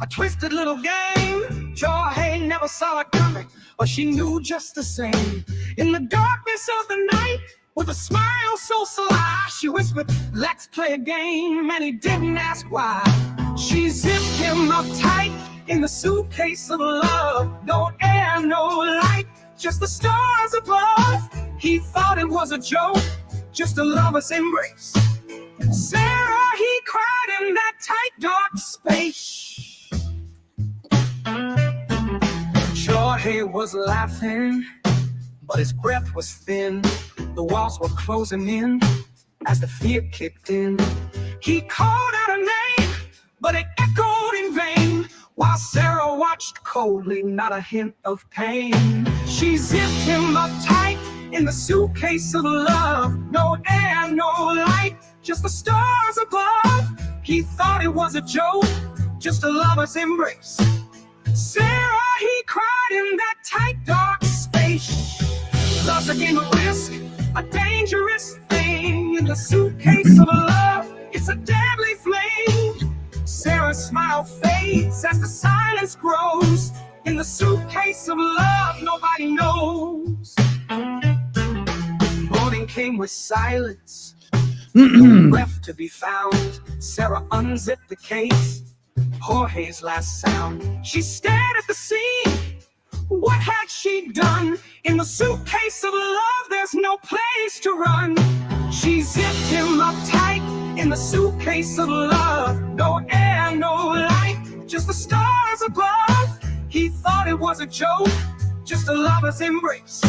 A twisted little game. Jorge never saw it coming, but she knew just the same. In the darkness of the night, with a smile so sly, she whispered, "Let's play a game," and he didn't ask why. She zipped him up tight in the suitcase of love. No air, no light, just the stars above. He thought it was a joke, just a lover's embrace. Sarah, he cried in that tight, dark space. Jorge was laughing, but his breath was thin. The walls were closing in as the fear kicked in. He called out her name, but it echoed in vain, while Sarah watched coldly, not a hint of pain. She zipped him up tight in the suitcase of love. No air, no light, just the stars above. He thought it was a joke, just a lover's embrace. Sarah, he cried in that tight, dark space. Love's a game of risk, a dangerous thing. In the suitcase of love, it's a deadly flame. Sarah's smile fades as the silence grows. In the suitcase of love, nobody knows. Morning came with silence, no breath to be found. Sarah unzipped the case, Jorge's last sound. She stared at the scene. What had she done? In the suitcase of love, there's no place to run. She zipped him up tight in the suitcase of love. No air, no light, just the stars above. He thought it was a joke, just a lover's embrace.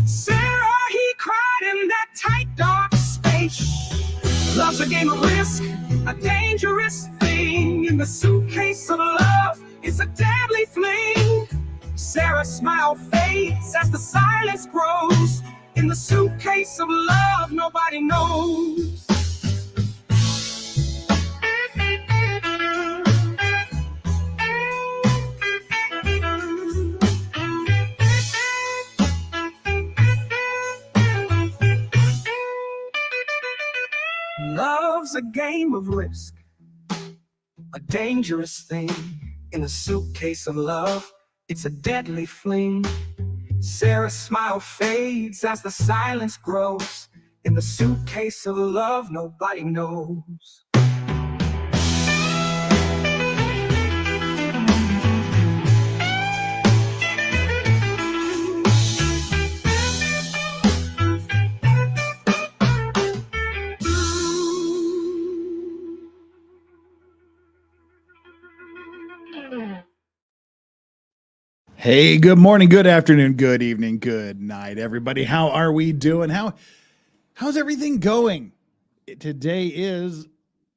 Sarah, he cried in that tight, dark space. Love's a game of risk, a dangerous thing. In the suitcase of love, it's a deadly fling. Sarah's smile fades as the silence grows. In the suitcase of love, nobody knows. Love's a game of risk, a dangerous thing. In the suitcase of love, it's a deadly fling. Sarah's smile fades as the silence grows. In the suitcase of love, nobody knows. Hey, good morning, good afternoon, good evening, good night, everybody. How are we doing? How's everything going? Today is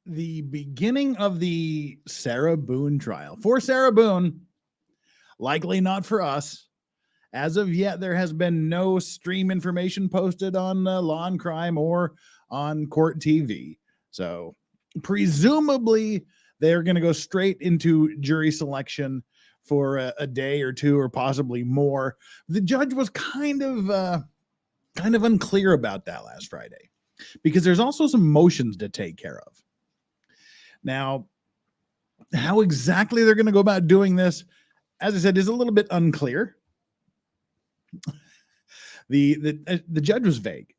the beginning of the Sarah Boone trial. For Sarah Boone, likely not for us. As of yet, there has been no stream information posted on Law and Crime or on Court TV. So presumably, they're going to go straight into jury selection for a day or two or possibly more. The judge was kind of unclear about that last Friday because there's also some motions to take care of. Now, how exactly they're going to go about doing this, as I said, is a little bit unclear. The judge was vague.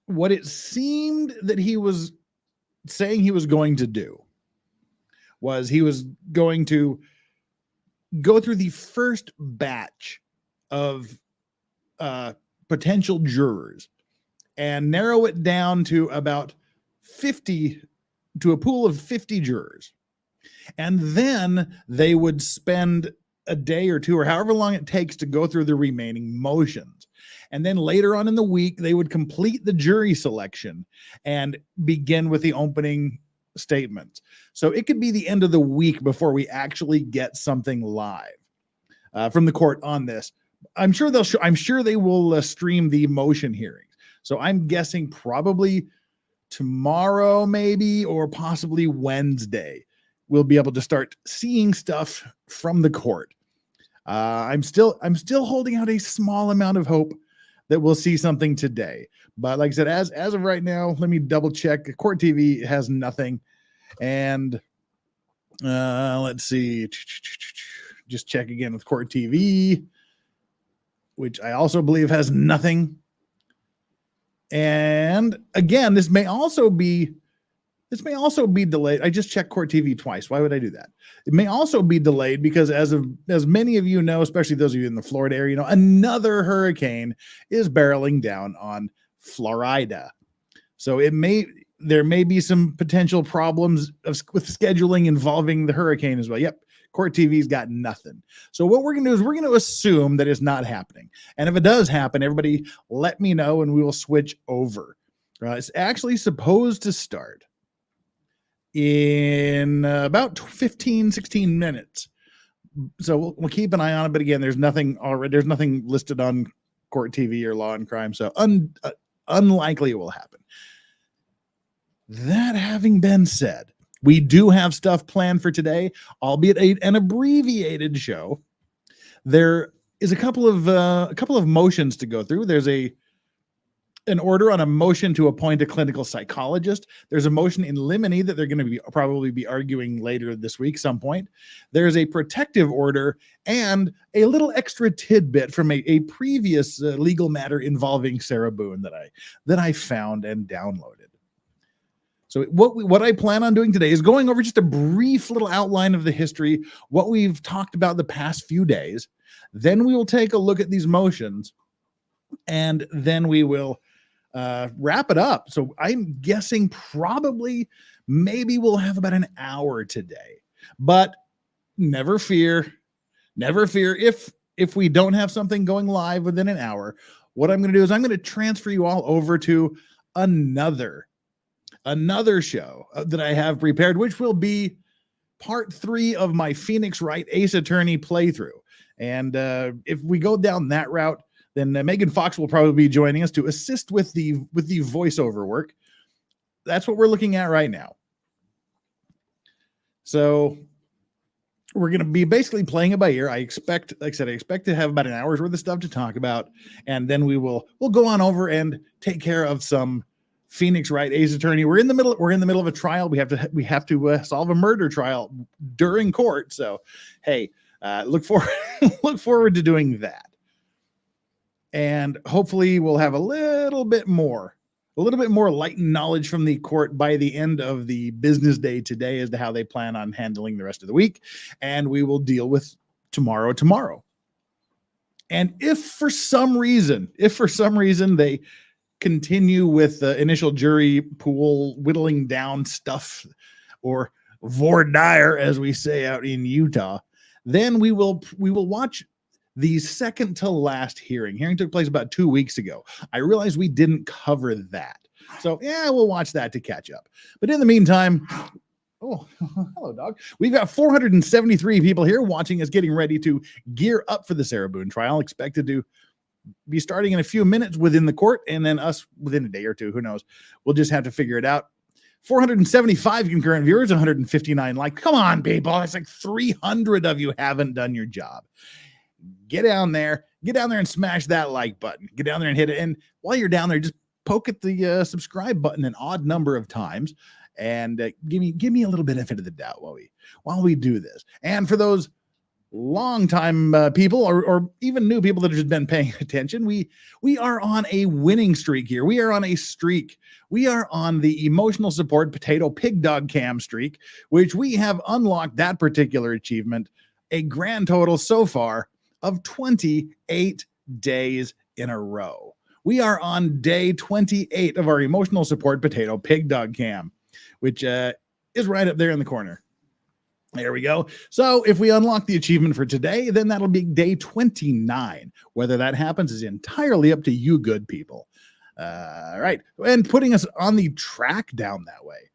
What it seemed that he was saying he was going to do was he was going to go through the first batch of potential jurors and narrow it down to about 50, to a pool of 50 jurors. And then they would spend a day or two or however long it takes to go through the remaining motions. And then later on in the week, they would complete the jury selection and begin with the opening statements. So it could be the end of the week before we actually get something live from the court on this. I'm sure they will stream the motion hearings. So I'm guessing probably tomorrow, maybe, or possibly Wednesday, we'll be able to start seeing stuff from the court. I'm still holding out a small amount of hope that we'll see something today. But like I said, as of right now, let me double check. Court TV has nothing. And Let's see. Just check again with Court TV, which I also believe has nothing. And again, this may also be delayed. I just checked Court TV twice. Why would I do that? It may also be delayed because as many of you know, especially those of you in the Florida area, another hurricane is barreling down on Florida. So there may be some potential problems with scheduling involving the hurricane as well. Yep. Court TV's got nothing. So what we're going to do is we're going to assume that it's not happening. And if it does happen, everybody let me know and we will switch over. It's actually supposed to start in about 15, 16 minutes. So we'll keep an eye on it. But again, there's nothing listed on Court TV or Law and Crime. So unlikely it will happen. That having been said, we do have stuff planned for today, albeit an abbreviated show. There is a couple of motions to go through. There's an order on a motion to appoint a clinical psychologist. There's a motion in limine that they're going to probably be arguing later this week, some point. There's a protective order and a little extra tidbit from a previous legal matter involving Sarah Boone that I found and downloaded. So what I plan on doing today is going over just a brief little outline of the history, what we've talked about the past few days. Then we will take a look at these motions, and then we will wrap it up. So I'm guessing maybe we'll have about an hour today. But never fear. If we don't have something going live within an hour, what I'm going to do is I'm going to transfer you all over to another show that I have prepared, which will be part 3 of my Phoenix Wright Ace Attorney playthrough. And if we go down that route, then Megan Fox will probably be joining us to assist with the voiceover work. That's what we're looking at right now. So we're going to be basically playing it by ear. I expect to have about an hour's worth of stuff to talk about, and then we'll go on over and take care of some Phoenix Wright Ace Attorney. We're in the middle of a trial. We have to solve a murder trial during court. So, hey, look forward to doing that. And hopefully we'll have a little bit more light knowledge from the court by the end of the business day today as to how they plan on handling the rest of the week. And we will deal with tomorrow. And if for some reason they continue with the initial jury pool whittling down stuff, or voir dire, as we say out in Utah, then we will watch the second to last hearing. Hearing took place about 2 weeks ago. I realized we didn't cover that. So yeah, we'll watch that to catch up. But in the meantime, oh, hello, dog. We've got 473 people here watching us, getting ready to gear up for the Sarah Boone trial, expected to be starting in a few minutes within the court, and then us within a day or two. Who knows? We'll just have to figure it out. 475 concurrent viewers, 159 likes. Come on, people. It's like 300 of you haven't done your job. Get down there and smash that like button. Get down there and hit it. And while you're down there, just poke at the subscribe button an odd number of times, and give me a little benefit of the doubt while we do this. And for those long-time people or even new people that have just been paying attention, we are on a winning streak here. We are on a streak. We are on the emotional support potato pig dog cam streak, which we have unlocked that particular achievement, a grand total so far of 28 days in a row. We are on day 28 of our emotional support potato pig dog cam, which is right up there in the corner. There we go. So if we unlock the achievement for today, then that'll be day 29. Whether that happens is entirely up to you good people. Right. And putting us on the track down that way.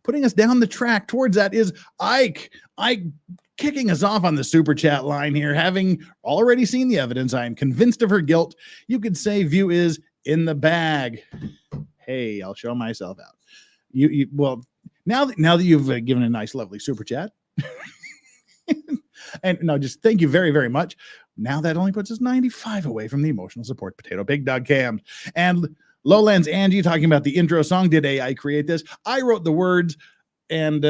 Putting us down the track towards that is Ike. Ike kicking us off on the super chat line here. Having already seen the evidence, I am convinced of her guilt. You could say view is in the bag. Hey, I'll show myself out. Well, now that you've given a nice, lovely super chat, and no, just thank you very, very much. Now that only puts us 95 away from the emotional support potato big dog cams. And Lowlands Angie talking about the intro song. Did AI create this? I wrote the words, and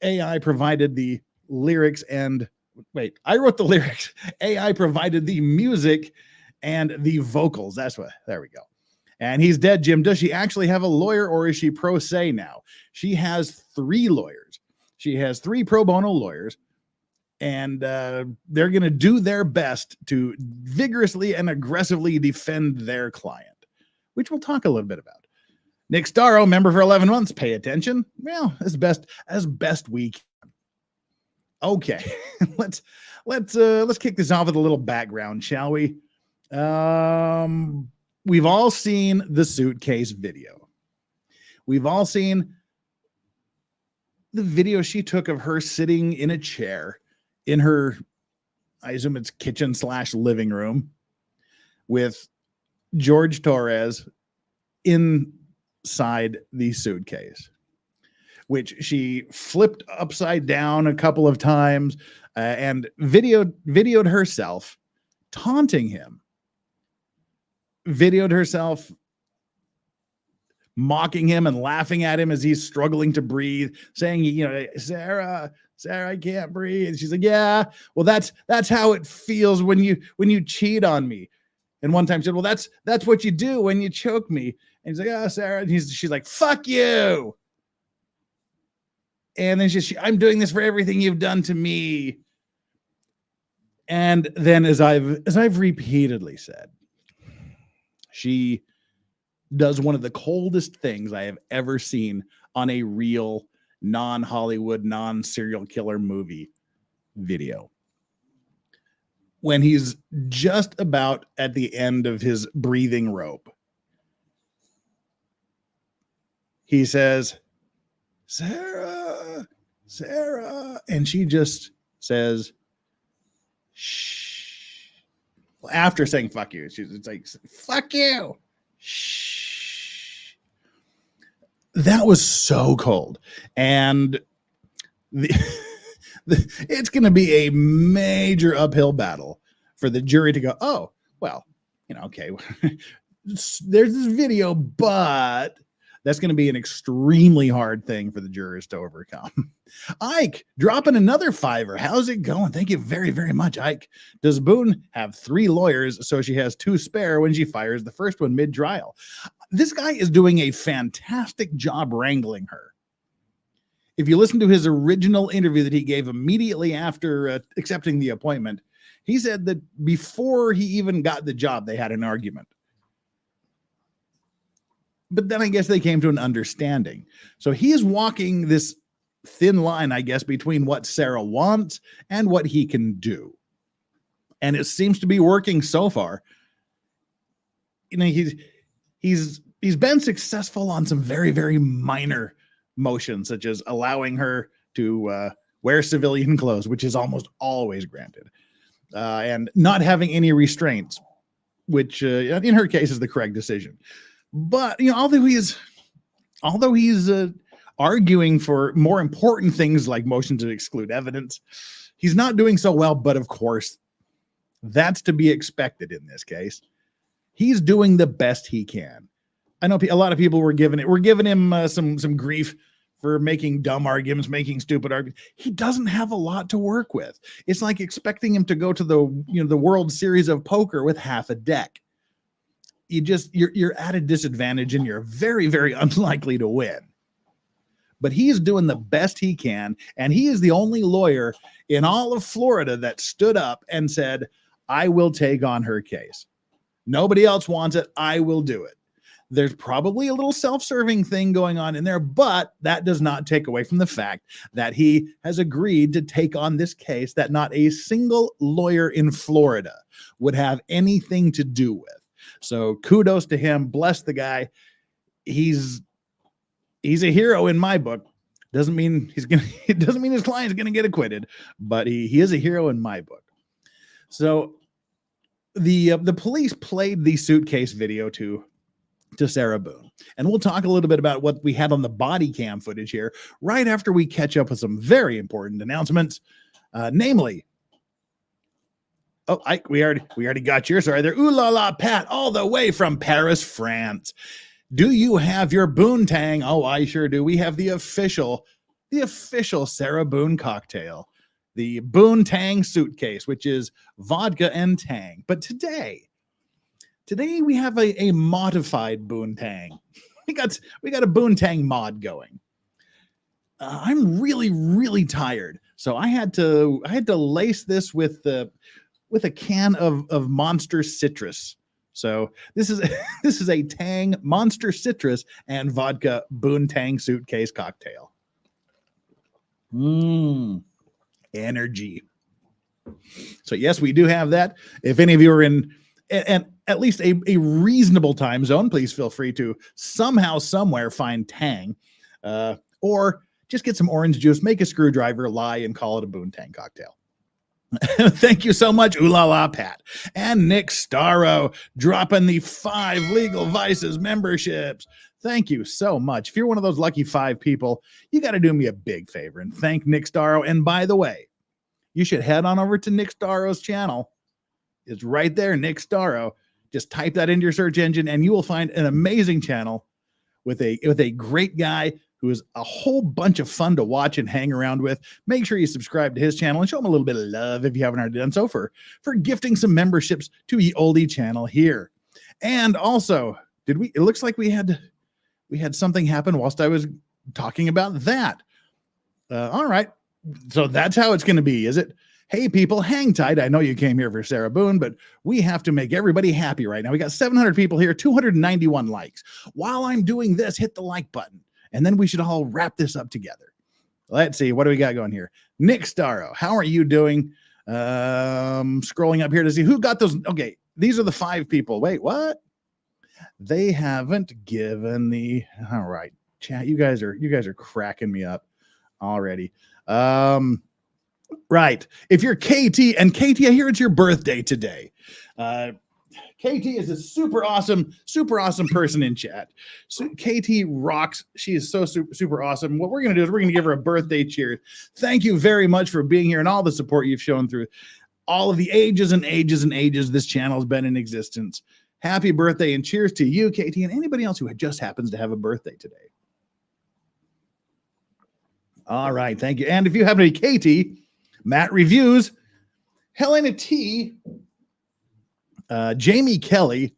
AI provided the lyrics and wait, I wrote the lyrics. AI provided the music and the vocals. That's what, there we go. And he's dead, Jim. Does she actually have a lawyer or is she pro se now? She has 3 lawyers. She has 3 pro bono lawyers, and they're going to do their best to vigorously and aggressively defend their client, which we'll talk a little bit about. Nick Starro, member for 11 months. Pay attention. Well, as best we can. Okay, let's kick this off with a little background, shall we? We've all seen the suitcase video. We've all seen the video she took of her sitting in a chair in her, I assume it's kitchen/living room, with George Torres inside the suitcase, which she flipped upside down a couple of times and videoed herself taunting him, videoed herself mocking him and laughing at him as he's struggling to breathe, saying, you know, Sarah, I can't breathe. She's like, yeah, well, that's how it feels when you cheat on me. And one time she said, well, that's what you do when you choke me. And he's like, oh, Sarah. And she's like, fuck you. And then I'm doing this for everything you've done to me. And then as I've repeatedly said, she does one of the coldest things I have ever seen on a real non-Hollywood, non-serial killer movie video. When he's just about at the end of his breathing rope, he says, Sarah, and she just says, shh. After saying fuck you, it's like, fuck you. Shh. That was so cold. And it's going to be a major uphill battle for the jury to go, oh, well, you know, okay, there's this video, but that's going to be an extremely hard thing for the jurors to overcome. Ike, dropping another $5. How's it going? Thank you very, very much, Ike. Does Boone have 3 lawyers so she has 2 spare when she fires the first one mid-trial? This guy is doing a fantastic job wrangling her. If you listen to his original interview that he gave immediately after accepting the appointment, he said that before he even got the job, they had an argument. But then I guess they came to an understanding. So he's walking this thin line, I guess, between what Sarah wants and what he can do. And it seems to be working so far. You know, he's been successful on some very, very minor motions, such as allowing her to wear civilian clothes, which is almost always granted, and not having any restraints, which in her case is the correct decision. But, you know, although he's arguing for more important things like motion to exclude evidence, he's not doing so well. But of course, that's to be expected in this case. He's doing the best he can. I know a lot of people were giving him some grief for making dumb arguments, making stupid arguments. He doesn't have a lot to work with. It's like expecting him to go to the World Series of Poker with half a deck. You're at a disadvantage and you're very, very unlikely to win. But he is doing the best he can, and he is the only lawyer in all of Florida that stood up and said, I will take on her case. Nobody else wants it. I will do it. There's probably a little self-serving thing going on in there, but that does not take away from the fact that he has agreed to take on this case that not a single lawyer in Florida would have anything to do with. So kudos to him. Bless the guy. He's a hero in my book. Doesn't mean it doesn't mean his client's gonna get acquitted, but he is a hero in my book. So the police played the suitcase video to Sarah Boone, and we'll talk a little bit about what we had on the body cam footage here right after we catch up with some very important announcements, namely. Oh, Ike, we already got yours. Sorry, there. Ooh la la, Pat, all the way from Paris, France. Do you have your Boone Tang? Oh, I sure do. We have the official the official Sarah Boone cocktail, the Boone Tang suitcase, which is vodka and tang. But today we have a modified Boone Tang. We got a Boone Tang mod going. I'm really tired, so I had to lace this with a can of Monster Citrus. So this is a Tang Monster Citrus and vodka Boone Tang suitcase cocktail. Energy. So yes, we do have that. If any of you are in and at least a reasonable time zone, please feel free to somehow, somewhere find Tang, or just get some orange juice, make a screwdriver, lie, and call it a Boone Tang cocktail. Thank you so much, Ooh La La Pat. And Nick Starro dropping the 5 Legal Vices memberships. Thank you so much. If you're one of those lucky 5 people, you got to do me a big favor and thank Nick Starro. And by the way, you should head on over to Nick Starro's channel. It's right there, Nick Starro. Just type that into your search engine and you will find an amazing channel with a great guy who is a whole bunch of fun to watch and hang around with. Make sure you subscribe to his channel and show him a little bit of love if you haven't already done so for gifting some memberships to the oldie channel here. And also, it looks like we had something happen whilst I was talking about that. All right. So that's how it's going to be, is it? Hey, people, hang tight. I know you came here for Sarah Boone, but we have to make everybody happy right now. We got 700 people here, 291 likes. While I'm doing this, hit the like button, and then we should all wrap this up together. Let's see. What do we got going here? Nick Starro, how are you doing? Scrolling up here to see who got those. Okay, these are the 5 people. Wait, what? They haven't given the. All right, chat. You guys are cracking me up already. Right. If you're KT, and KT, I hear it's your birthday today. KT is a super awesome person in chat. So KT rocks. She is so super awesome. What we're going to do is we're going to give her a birthday cheer. Thank you very much for being here and all the support you've shown through all of the ages and ages and ages this channel has been in existence. Happy birthday and cheers to you, KT, and anybody else who just happens to have a birthday today. All right. Thank you. And if you happen to be KT, Matt Reviews, Helena T, Jamie Kelly,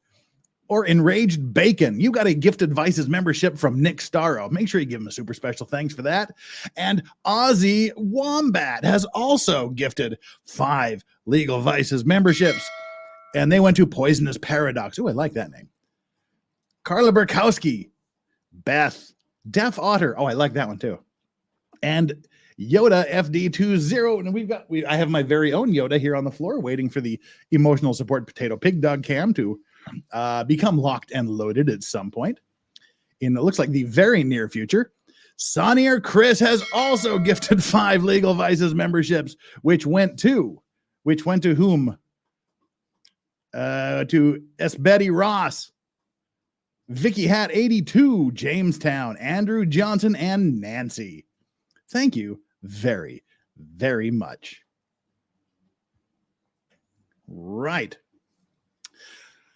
or Enraged Bacon, you got a Gifted Vices membership from Nick Starro. Make sure you give him a super special thanks for that. And Ozzy Wombat has also gifted 5 Legal Vices memberships. And they went to Poisonous Paradox. Oh, I like that name. Carla Burkowski, Beth, Deaf Otter. Oh, I like that one too. And Yoda FD20, and I have my very own Yoda here on the floor waiting for the emotional support potato pig dog cam to become locked and loaded at some point in, it looks like, the very near future. Sonnier Chris has also gifted 5 Legal Vices memberships, which went to whom? To S. Betty Ross, Vicky Hat 82, Jamestown, Andrew Johnson, and Nancy. Thank you very, very much. Right.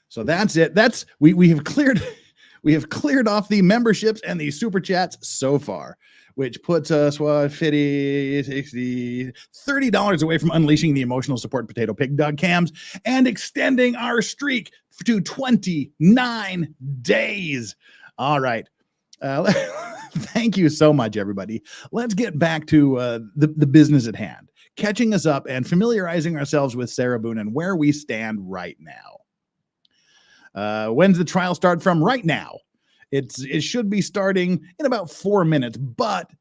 So that's it. We have cleared off the memberships and the super chats so far, which puts us $50, $60, $30 away from unleashing the emotional support potato pig dog cams and extending our streak to 29 days. All right. Thank you so much, everybody. Let's get back to the business at hand, catching us up and familiarizing ourselves with Sarah Boone and where we stand right now. When's the trial start from? Right now. It should be starting in about 4 minutes, but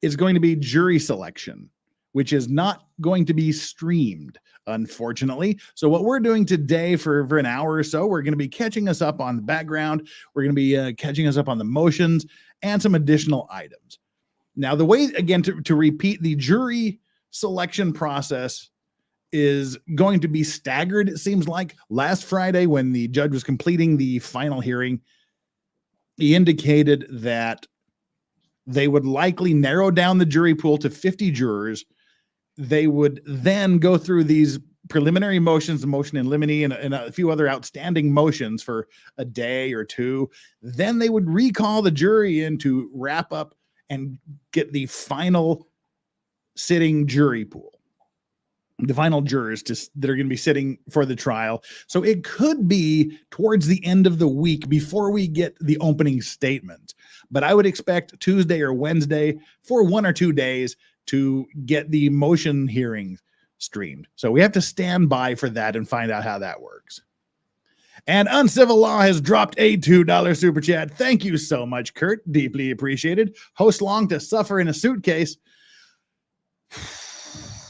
it's going to be jury selection, which is not going to be streamed, unfortunately. So what we're doing today for an hour or so, we're going to be catching us up on the background. We're going to be catching us up on the motions and some additional items. Now, the way, again, to repeat, the jury selection process is going to be staggered, it seems like. Last Friday, when the judge was completing the final hearing, he indicated that they would likely narrow down the jury pool to 50 jurors. They would then go through these preliminary motions, the motion in limine and a few other outstanding motions for a day or two. Then they would recall the jury in to wrap up and get the final sitting jury pool, the final jurors that are going to be sitting for the trial. So it could be towards the end of the week before we get the opening statement. But I would expect Tuesday or Wednesday for 1 or 2 days to get the motion hearings streamed. So we have to stand by for that and find out how that works. And Uncivil Law has dropped a $2 super chat. Thank you so much, Kurt. Deeply appreciated. Host long to suffer in a suitcase.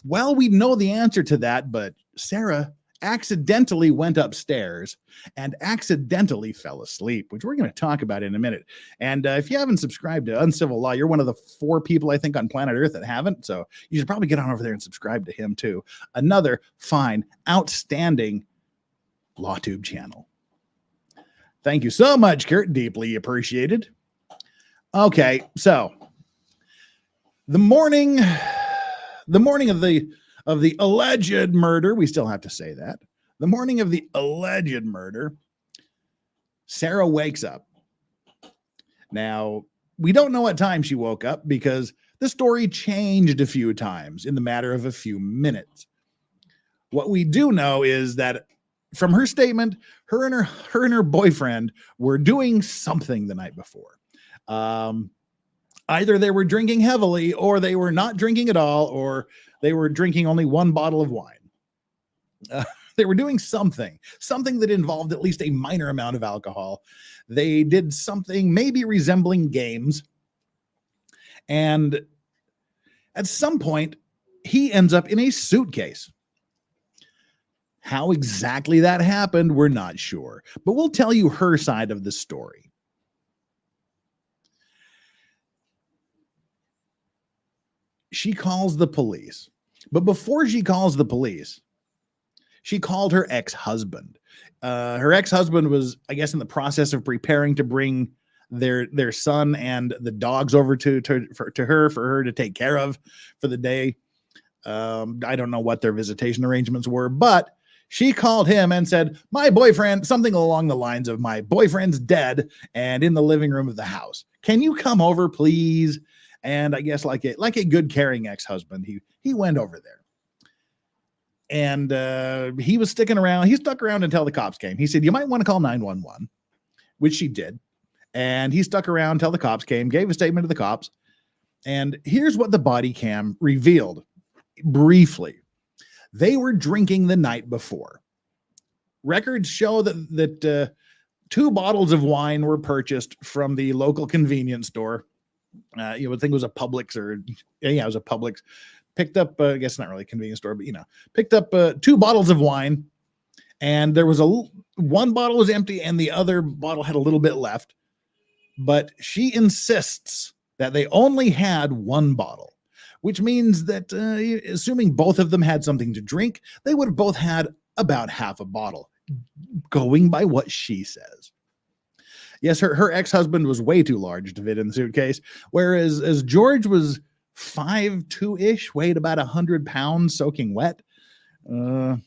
Well, we know the answer to that, but Sarah accidentally went upstairs and accidentally fell asleep, which we're going to talk about in a minute. And if you haven't subscribed to Uncivil Law, you're one of the 4 people, I think, on planet Earth that haven't. So you should probably get on over there and subscribe to him too. Another fine, outstanding LawTube channel. Thank you so much, Kurt. Deeply appreciated. Okay, so the morning of the alleged murder, we still have to say that. The morning of the alleged murder, Sarah wakes up. Now, we don't know what time she woke up because the story changed a few times in the matter of a few minutes. What we do know is that from her statement, her and her boyfriend were doing something the night before. Either they were drinking heavily, or they were not drinking at all, or they were drinking only 1 bottle of wine. They were doing something that involved at least a minor amount of alcohol. They did something maybe resembling games. And at some point, he ends up in a suitcase. How exactly that happened, we're not sure, but we'll tell you her side of the story. She calls the police, but before she calls the police, she called her ex-husband. Her ex-husband was, I guess, in the process of preparing to bring their son and the dogs over to her for her to take care of for the day. I don't know what their visitation arrangements were, but she called him and said, my boyfriend, something along the lines of, my boyfriend's dead and in the living room of the house. Can you come over, please? And I guess like a good caring ex-husband, he went over there. And he was sticking around. He stuck around until the cops came. He said, you might want to call 911, which she did. And he stuck around until the cops came, gave a statement to the cops. And here's what the body cam revealed briefly. They were drinking the night before. Records show that 2 bottles of wine were purchased from the local convenience store. You would think it was a Publix it was a Publix. Picked up, I guess not really a convenience store, but picked up 2 bottles of wine, and there was 1 bottle was empty and the other bottle had a little bit left. But she insists that they only had 1 bottle, which means that assuming both of them had something to drink, they would have both had about half a bottle, going by what she says. Yes, her ex-husband was way too large to fit in the suitcase, whereas as George was 5'2"-ish, weighed about 100 pounds, soaking wet. So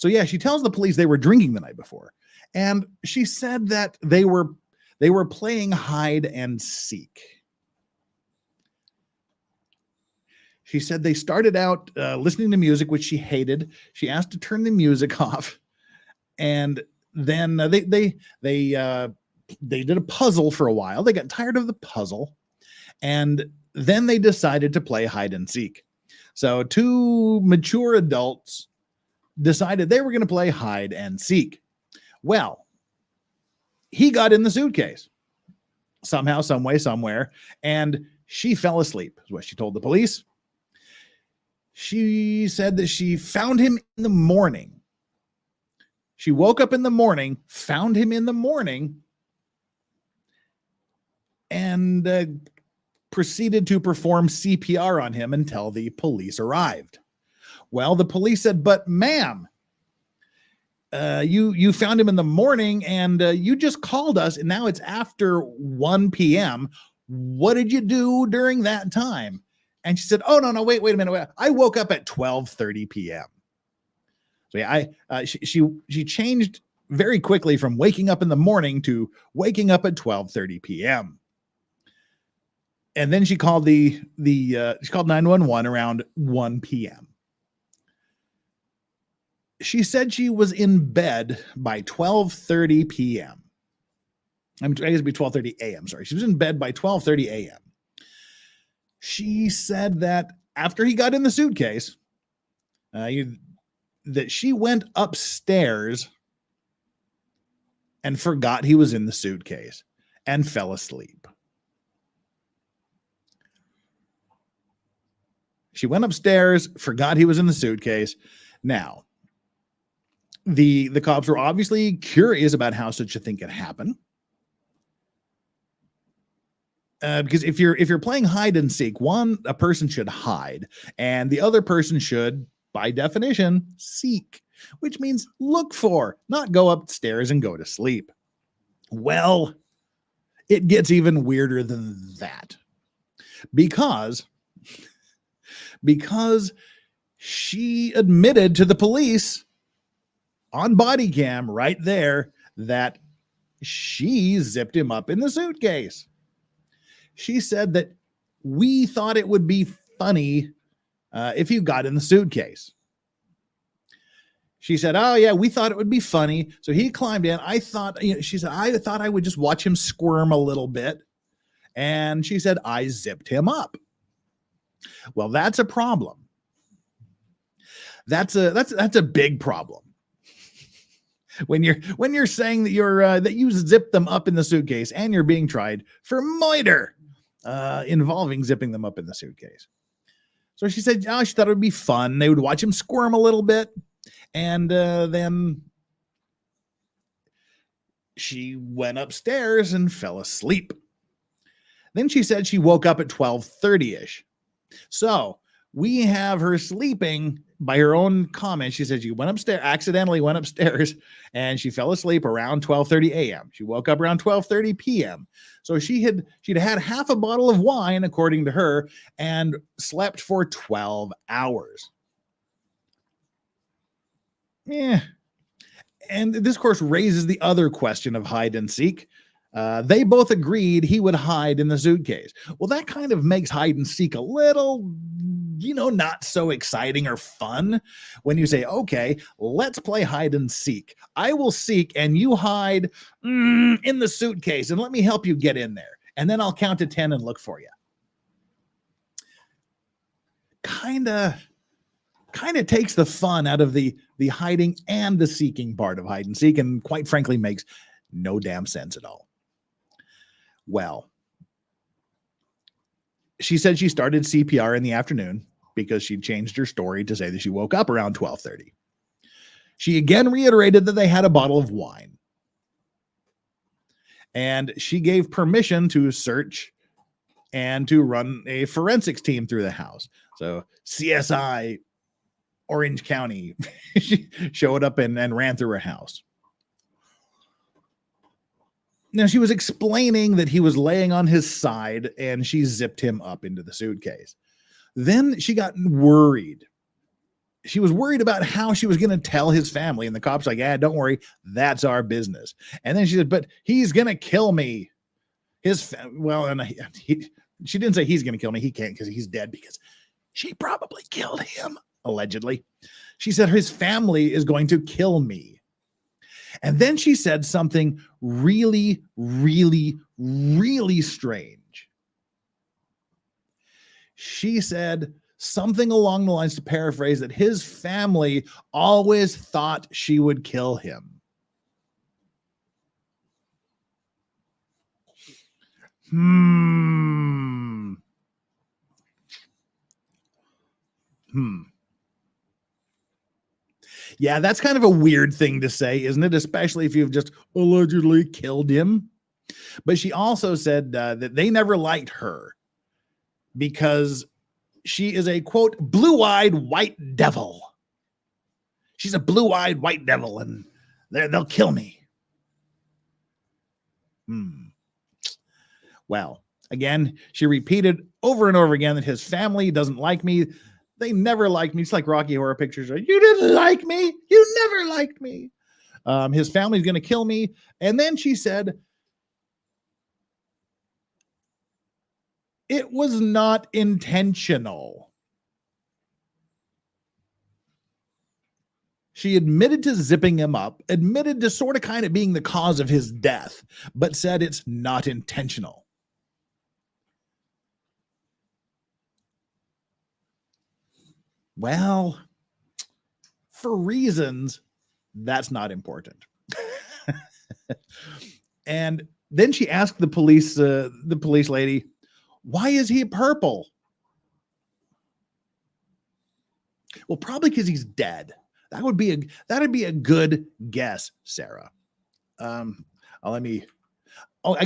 yeah, she tells the police they were drinking the night before, and she said that they were playing hide and seek. She said they started out listening to music, which she hated. She asked to turn the music off, and then they did a puzzle for a while. They got tired of the puzzle, and then they decided to play hide and seek. So 2 mature adults decided they were going to play hide and seek. Well, he got in the suitcase somehow, some way, somewhere, and she fell asleep, is what she told the police. She said that she found him in the morning. She woke up in the morning, found him in the morning, and proceeded to perform CPR on him until the police arrived. Well, the police said, but ma'am, you found him in the morning and you just called us and now it's after 1 p.m. What did you do during that time? And she said, oh, no, wait a minute. I woke up at 12:30 p.m. So yeah, she changed very quickly from waking up in the morning to waking up at 12:30 p.m. And then she called she called 911 around 1 p.m. She said she was in bed by 12:30 p.m. I guess it'd be 12:30 a.m. Sorry. She was in bed by 12:30 a.m. She said that after he got in the suitcase, that she went upstairs and forgot he was in the suitcase and fell asleep. She went upstairs, forgot he was in the suitcase. Now, the cops were obviously curious about how such a thing could happen. Because if you're playing hide and seek, a person should hide, and the other person should, by definition, seek, which means look for, not go upstairs and go to sleep. Well, it gets even weirder than that, because she admitted to the police on body cam right there that she zipped him up in the suitcase. She said that we thought it would be funny if you got in the suitcase. She said, oh, yeah, we thought it would be funny. So he climbed in. She said, I thought I would just watch him squirm a little bit. And she said, I zipped him up. Well, that's a problem. That's a big problem. When you're saying that that you zipped them up in the suitcase and you're being tried for murder involving zipping them up in the suitcase. So she said, oh, she thought it would be fun. They would watch him squirm a little bit. And then she went upstairs and fell asleep. Then she said she woke up at 12:30-ish. So we have her sleeping by her own comment. She said she accidentally went upstairs, and she fell asleep around 12:30 a.m. She woke up around 12:30 p.m. So she'd had half a bottle of wine, according to her, and slept for 12 hours. Yeah. And this, of course, raises the other question of hide and seek. They both agreed he would hide in the suitcase. Well, that kind of makes hide and seek a little, not so exciting or fun when you say, okay, let's play hide and seek. I will seek and you hide in the suitcase and let me help you get in there. And then I'll count to 10 and look for you. Kind of takes the fun out of the hiding and the seeking part of hide and seek, and quite frankly makes no damn sense at all. Well, she said she started CPR in the afternoon because she changed her story to say that she woke up around 12:30. She again reiterated that they had a bottle of wine. And she gave permission to search and to run a forensics team through the house. So CSI Orange County showed up and ran through her house. Now, she was explaining that he was laying on his side and she zipped him up into the suitcase. Then she got worried. She was worried about how she was going to tell his family. And the cop's like, yeah, don't worry. That's our business. And then she said, but he's going to kill me. She didn't say he's going to kill me. He can't because he's dead, because she probably killed him, allegedly. She said his family is going to kill me. And then she said something really, really, really strange. She said something along the lines, to paraphrase, that his family always thought she would kill him. Yeah, that's kind of a weird thing to say, isn't it? Especially if you've just allegedly killed him. But she also said that they never liked her because she is a, quote, blue-eyed white devil. She's a blue-eyed white devil, and they'll kill me. Well, again, she repeated over and over again that his family doesn't like me. They never liked me. It's like Rocky Horror Pictures. You didn't like me. You never liked me. His family's going to kill me. And then she said, It was not intentional. She admitted to zipping him up, admitted to sort of kind of being the cause of his death, but said it's not intentional. Well, for reasons, that's not important. And then she asked the police lady, why is he purple? Well, probably because he's dead. That'd be a good guess, Sarah. I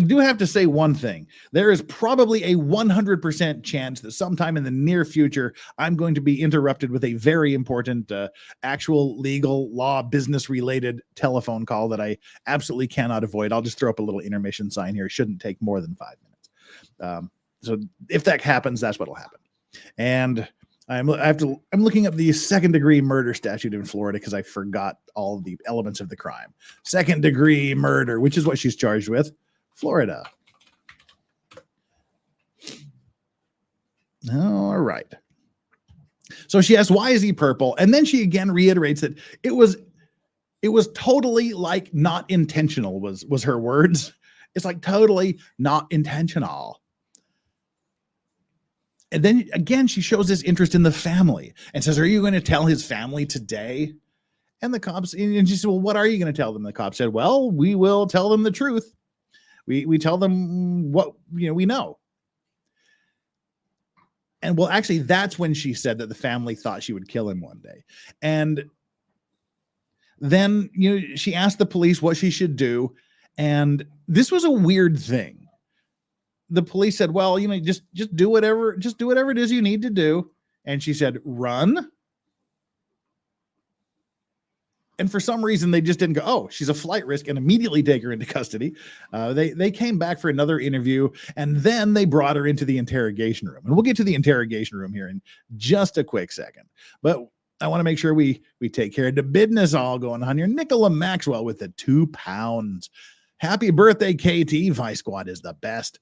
do have to say one thing. There is probably a 100% chance that sometime in the near future, I'm going to be interrupted with a very important actual legal law business related telephone call that I absolutely cannot avoid. I'll just throw up a little intermission sign here. It shouldn't take more than 5 minutes. So if that happens, that's what'll happen. And I'm looking up the second-degree murder statute in Florida because I forgot all of the elements of the crime. Second-degree murder, which is what she's charged with, Florida. All right. So she asks, why is he purple? And then she again reiterates that it was totally like not intentional was her words. It's like totally not intentional. And then again, she shows this interest in the family and says, are you going to tell his family today? And the cops, and she said, well, what are you going to tell them? The cop said, well, we will tell them the truth. We tell them what, we know. And well, actually, that's when she said that the family thought she would kill him one day. And then, she asked the police what she should do. And this was a weird thing. The police said, well, just do whatever it is you need to do. And she said, run. And for some reason, they just didn't go, oh, she's a flight risk, and immediately take her into custody. They came back for another interview, and then they brought her into the interrogation room. And we'll get to the interrogation room here in just a quick second. But I want to make sure we take care of the business all going on here. Nicola Maxwell with the £2. Happy birthday, KT. Vice Squad is the best.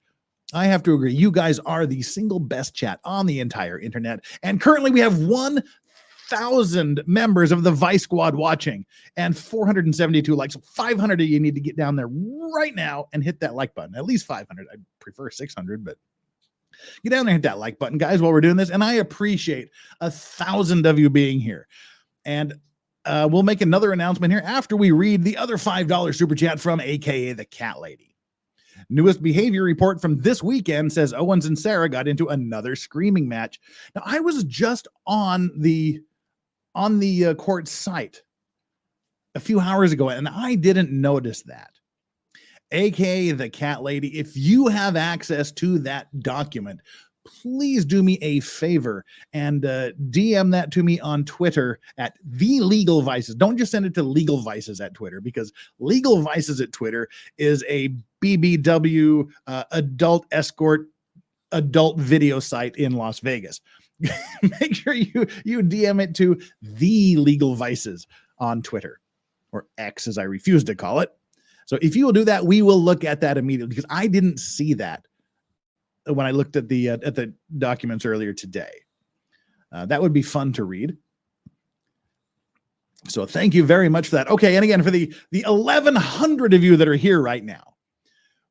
I have to agree. You guys are the single best chat on the entire internet. And currently we have 1,000 members of the Vice Squad watching and 472 likes. So 500 of you need to get down there right now and hit that like button. At least 500. I'd prefer 600, but get down there and hit that like button, guys, while we're doing this. And I appreciate 1,000 of you being here. And we'll make another announcement here after we read the other $5 super chat from AKA the Cat Lady. Newest behavior report from this weekend says Owens and Sarah got into another screaming match. Now, I was just on the court site a few hours ago, and I didn't notice that. AKA the Cat Lady, if you have access to that document, please do me a favor and DM that to me on Twitter at the Legal Vices. Don't just send it to Legal Vices at Twitter, because Legal Vices at Twitter is a BBW adult escort adult video site in Las Vegas. Make sure you DM it to the Legal Vices on Twitter, or X as I refuse to call it. So if you will do that, we will look at that immediately, because I didn't see that when I looked at the documents earlier today. That would be fun to read. So thank you very much for that. Okay, and again, for the 1,100 of you that are here right now,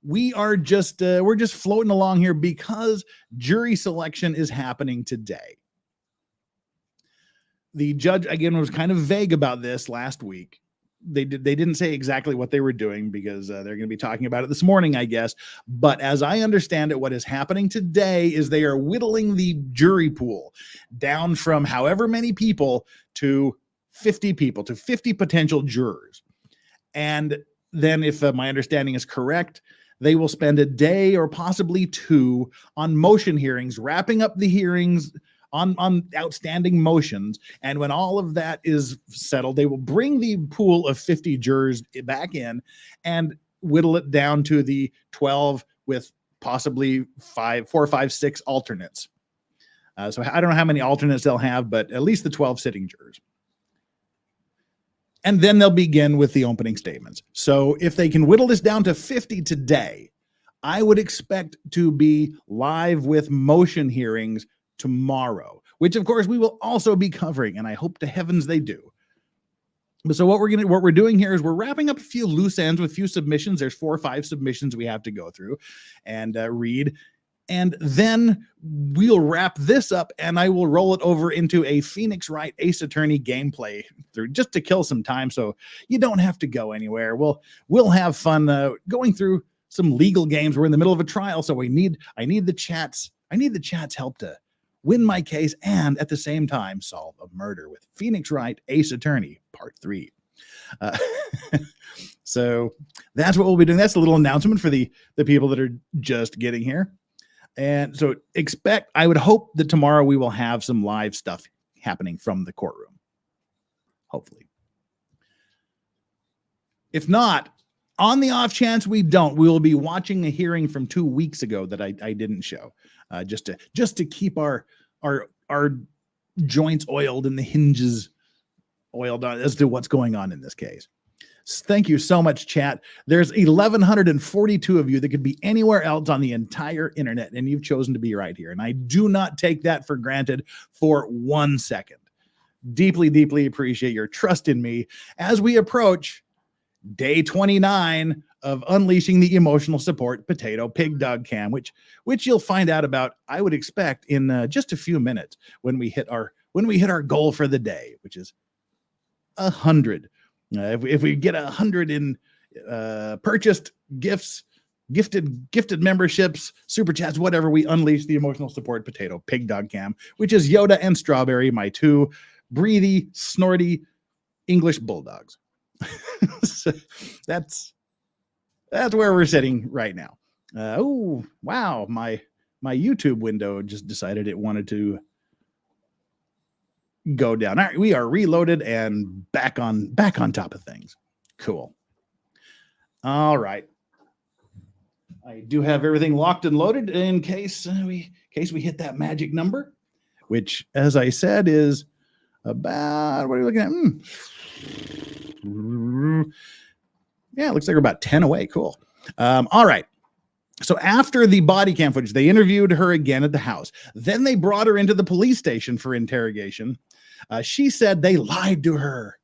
we're just floating along here because jury selection is happening today. The judge, again, was kind of vague about this last week. They didn't say exactly what they were doing, because they're going to be talking about it this morning, I guess. But as I understand it, what is happening today is they are whittling the jury pool down from however many people to 50 people, to 50 potential jurors. And then, if my understanding is correct, they will spend a day or possibly 2 on motion hearings, wrapping up the hearings on outstanding motions. And when all of that is settled, they will bring the pool of 50 jurors back in and whittle it down to the 12 with possibly 4, 5, 6 alternates. So I don't know how many alternates they'll have, but at least the 12 sitting jurors. And then they'll begin with the opening statements. So if they can whittle this down to 50 today, I would expect to be live with motion hearings tomorrow, which of course we will also be covering, and I hope to heavens they do. So what we're doing here is we're wrapping up a few loose ends with a few submissions. There's 4 or 5 submissions we have to go through and read. And then we'll wrap this up and I will roll it over into a Phoenix Wright Ace Attorney gameplay through just to kill some time. So you don't have to go anywhere. We'll have fun going through some legal games. We're in the middle of a trial. So I need the chat's help to win my case and at the same time solve a murder with Phoenix Wright Ace Attorney Part 3. So that's what we'll be doing. That's a little announcement for the people that are just getting here. And so I would hope that tomorrow we will have some live stuff happening from the courtroom. Hopefully. If not, on the off chance we don't, we will be watching a hearing from 2 weeks ago that I didn't show, just to keep our joints oiled and the hinges oiled on as to what's going on in this case. Thank you so much, chat. There's 1,142 of you that could be anywhere else on the entire internet, and you've chosen to be right here. And I do not take that for granted for 1 second. Deeply, deeply appreciate your trust in me as we approach day 29 of unleashing the emotional support potato pig dog cam, which you'll find out about, I would expect, in just a few minutes when we hit our goal for the day, which is 100. If we get 100 in purchased gifts, gifted memberships, super chats, whatever, we unleash the emotional support potato pig dog cam, which is Yoda and Strawberry, my 2 breathy, snorty English bulldogs. So that's where we're sitting right now. Oh wow, my YouTube window just decided it wanted to go down. All right, we are reloaded and back on top of things. Cool. All right. I do have everything locked and loaded in case we hit that magic number, which, as I said, is about, what are we looking at? Yeah, it looks like we're about 10 away. Cool. All right. So after the body cam footage, they interviewed her again at the house. Then they brought her into the police station for interrogation. She said they lied to her.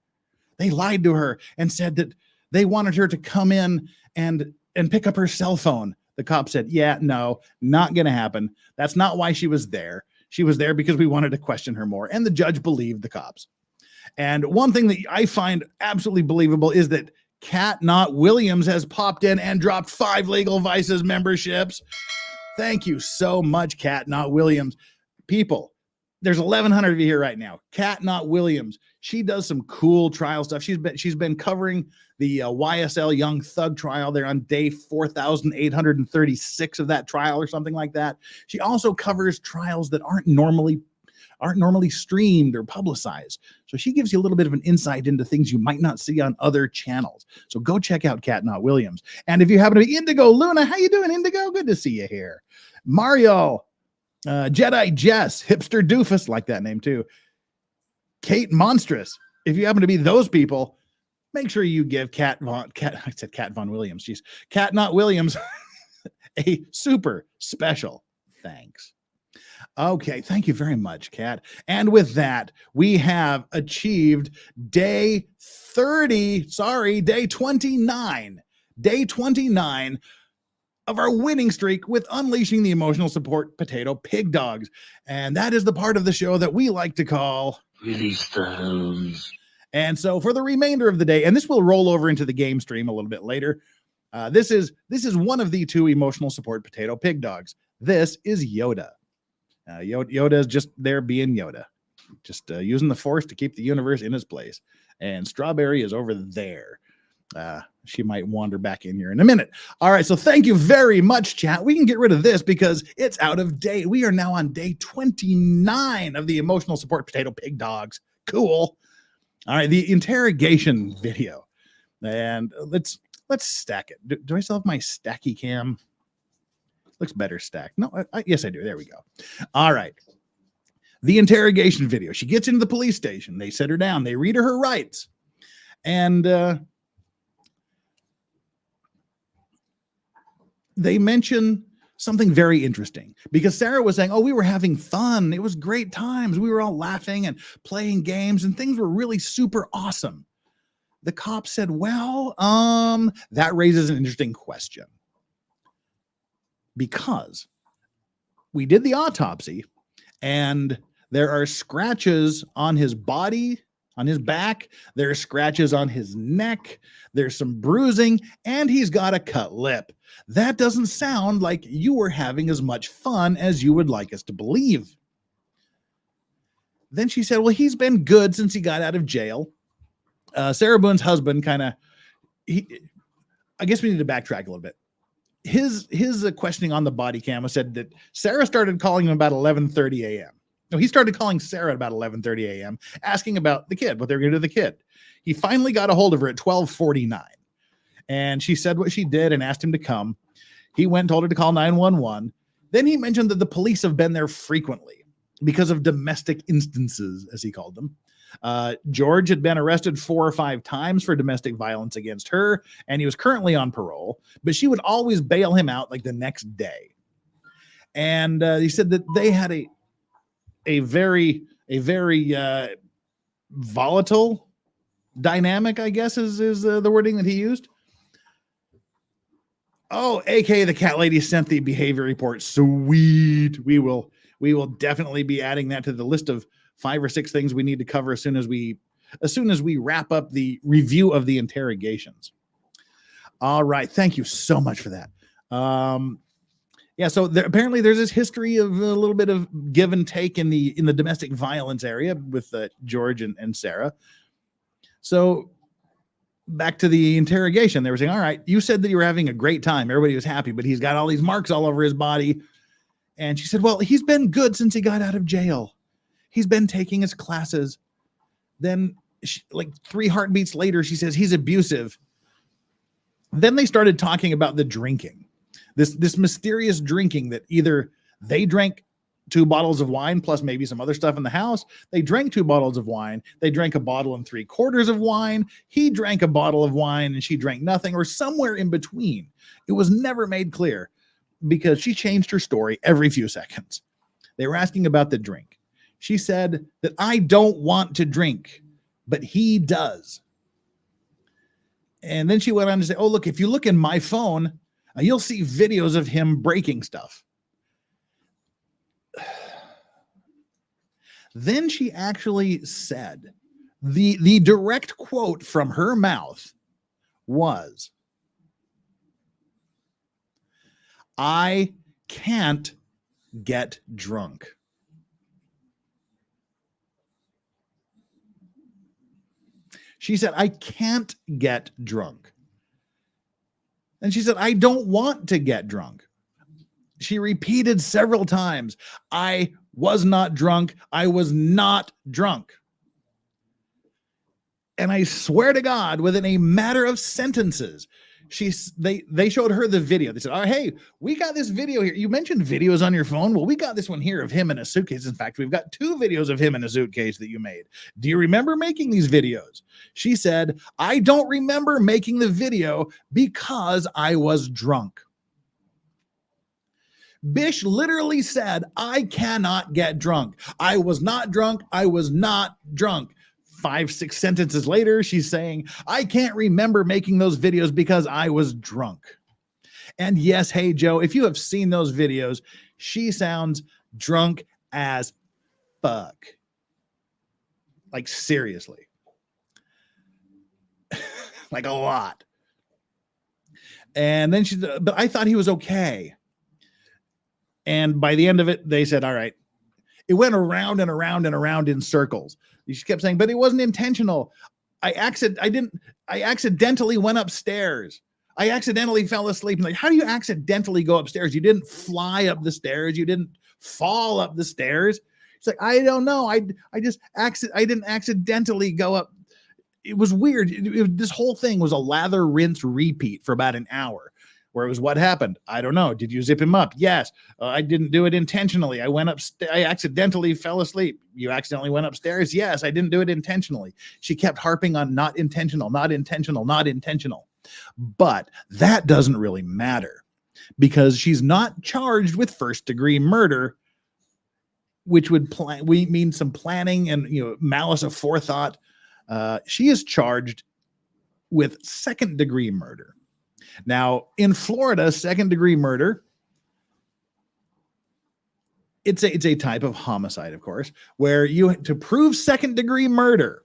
They lied to her and said that they wanted her to come in and pick up her cell phone. The cop said, yeah, no, not going to happen. That's not why she was there. She was there because we wanted to question her more. And the judge believed the cops. And one thing that I find absolutely believable is that Cat Not Williams has popped in and dropped 5 Legal Vices memberships. Thank you so much, Cat Not Williams. People, there's 1,100 of you here right now. Cat Not Williams, she does some cool trial stuff. She's been covering the YSL Young Thug trial. They're on day 4,836 of that trial or something like that. She also covers trials that aren't normally streamed or publicized. So she gives you a little bit of an insight into things you might not see on other channels. So go check out Cat Not Williams. And if you happen to be Indigo Luna, how you doing, Indigo? Good to see you here. Mario, Jedi Jess, Hipster Doofus, like that name too. Kate Monstrous. If you happen to be those people, make sure you give Cat Von Williams. She's Cat Not Williams a super special thanks. Okay, thank you very much, Kat. And with that, we have achieved day 29 of our winning streak with unleashing the emotional support potato pig dogs. And that is the part of the show that we like to call Release the Hose. And so for the remainder of the day, and this will roll over into the game stream a little bit later, this is one of the 2 emotional support potato pig dogs. This is Yoda. Yoda is just there being Yoda, just using the force to keep the universe in its place. And Strawberry is over there. She might wander back in here in a minute. All right, so thank you very much, chat. We can get rid of this because it's out of date. We are now on day 29 of the emotional support potato pig dogs. Cool. All right, the interrogation video. And let's stack it. Do I still have my stacky cam? Looks better stacked. No, yes, I do. There we go. All right. The interrogation video. She gets into the police station. They sit her down. They read her rights. And they mention something very interesting, because Sarah was saying, oh, we were having fun. It was great times. We were all laughing and playing games and things were really super awesome. The cop said, well, that raises an interesting question, because we did the autopsy and there are scratches on his body, on his back. There are scratches on his neck. There's some bruising, and he's got a cut lip. That doesn't sound like you were having as much fun as you would like us to believe. Then she said, well, he's been good since he got out of jail. Sarah Boone's husband I guess we need to backtrack a little bit. His questioning on the body cam said that Sarah started calling him about 11:30 a.m. No, he started calling Sarah at about 11:30 a.m. asking about the kid, what they're going to do to the kid. He finally got a hold of her at 12:49, and she said what she did and asked him to come. He went and told her to call 911. Then he mentioned that the police have been there frequently because of domestic instances, as he called them. George had been arrested 4 or 5 times for domestic violence against her, and he was currently on parole, but she would always bail him out like the next day. And he said that they had a very volatile dynamic, I guess is the wording that he used. Oh, aka the cat lady sent the behavior report. Sweet. We will definitely be adding that to the list of 5 or 6 things we need to cover as soon as we wrap up the review of the interrogations. All right. Thank you so much for that. Yeah. So apparently there's this history of a little bit of give and take in the domestic violence area with George and Sarah. So back to the interrogation, they were saying, all right, you said that you were having a great time. Everybody was happy, but he's got all these marks all over his body. And she said, well, he's been good since he got out of jail. He's been taking his classes. Then like 3 heartbeats later, she says he's abusive. Then they started talking about the drinking, this mysterious drinking that either they drank 2 bottles of wine plus maybe some other stuff in the house. They drank 2 bottles of wine. They drank 1 3/4 bottles of wine. He drank 1 bottle of wine and she drank nothing, or somewhere in between. It was never made clear because she changed her story every few seconds. They were asking about the drink. She said that I don't want to drink, but he does. And then she went on to say, oh, look, if you look in my phone, you'll see videos of him breaking stuff. Then she actually said, the direct quote from her mouth was, I can't get drunk. She said, I can't get drunk. And she said, I don't want to get drunk. She repeated several times, I was not drunk. I was not drunk. And I swear to God, within a matter of sentences, they showed her the video. They said, oh, hey, we got this video here. You mentioned videos on your phone. Well, we got this one here of him in a suitcase. In fact, we've got 2 videos of him in a suitcase that you made. Do you remember making these videos? She said, I don't remember making the video because I was drunk. Bish literally said, I cannot get drunk. I was not drunk. I was not drunk. 5, 6 sentences later, she's saying, I can't remember making those videos because I was drunk. And yes, hey, Joe, if you have seen those videos, she sounds drunk as fuck. Like, seriously. Like, a lot. And then but I thought he was okay. And by the end of it, they said, all right. It went around and around and around in circles. She kept saying, but it wasn't intentional. I accidentally went upstairs. I accidentally fell asleep. I'm like, how do you accidentally go upstairs? You didn't fly up the stairs. You didn't fall up the stairs. It's like, I don't know. I didn't accidentally go up. It was weird. This whole thing was a lather, rinse, repeat for about an hour. Where it was, what happened? I don't know. Did you zip him up? Yes. I didn't do it intentionally. I accidentally fell asleep. You accidentally went upstairs? Yes. I didn't do it intentionally. She kept harping on not intentional, not intentional, not intentional. But that doesn't really matter, because she's not charged with first-degree murder, which would mean some planning and malice of forethought. She is charged with second-degree murder. Now, in Florida, second-degree murder, it's a type of homicide, of course, where to prove second-degree murder,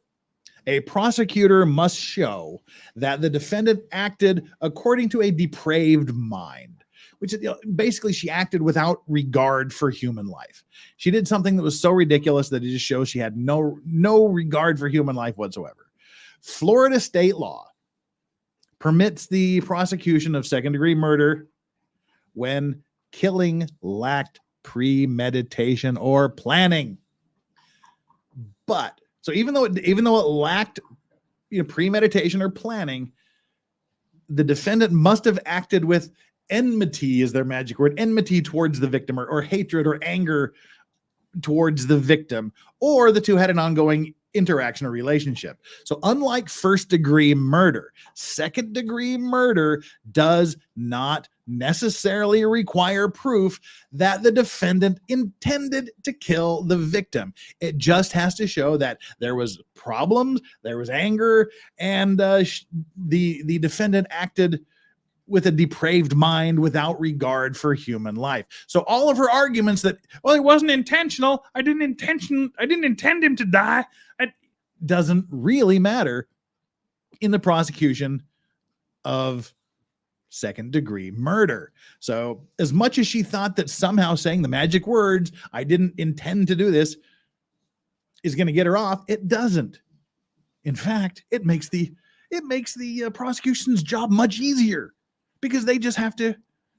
a prosecutor must show that the defendant acted according to a depraved mind, which is basically she acted without regard for human life. She did something that was so ridiculous that it just shows she had no regard for human life whatsoever. Florida state law permits the prosecution of second-degree murder when killing lacked premeditation or planning. But so even though it lacked premeditation or planning, the defendant must have acted with enmity, is their magic word, enmity towards the victim, or hatred or anger towards the victim, or the two had an ongoing interaction or relationship. So unlike first-degree murder, second-degree murder does not necessarily require proof that the defendant intended to kill the victim. It just has to show that there was problems, there was anger, and the defendant acted with a depraved mind without regard for human life. So all of her arguments that, well, it wasn't intentional, I didn't intend him to die, it doesn't really matter in the prosecution of second-degree murder. So as much as she thought that somehow saying the magic words, I didn't intend to do this, is going to get her off, it doesn't. In fact, it makes the prosecution's job much easier, because they just have to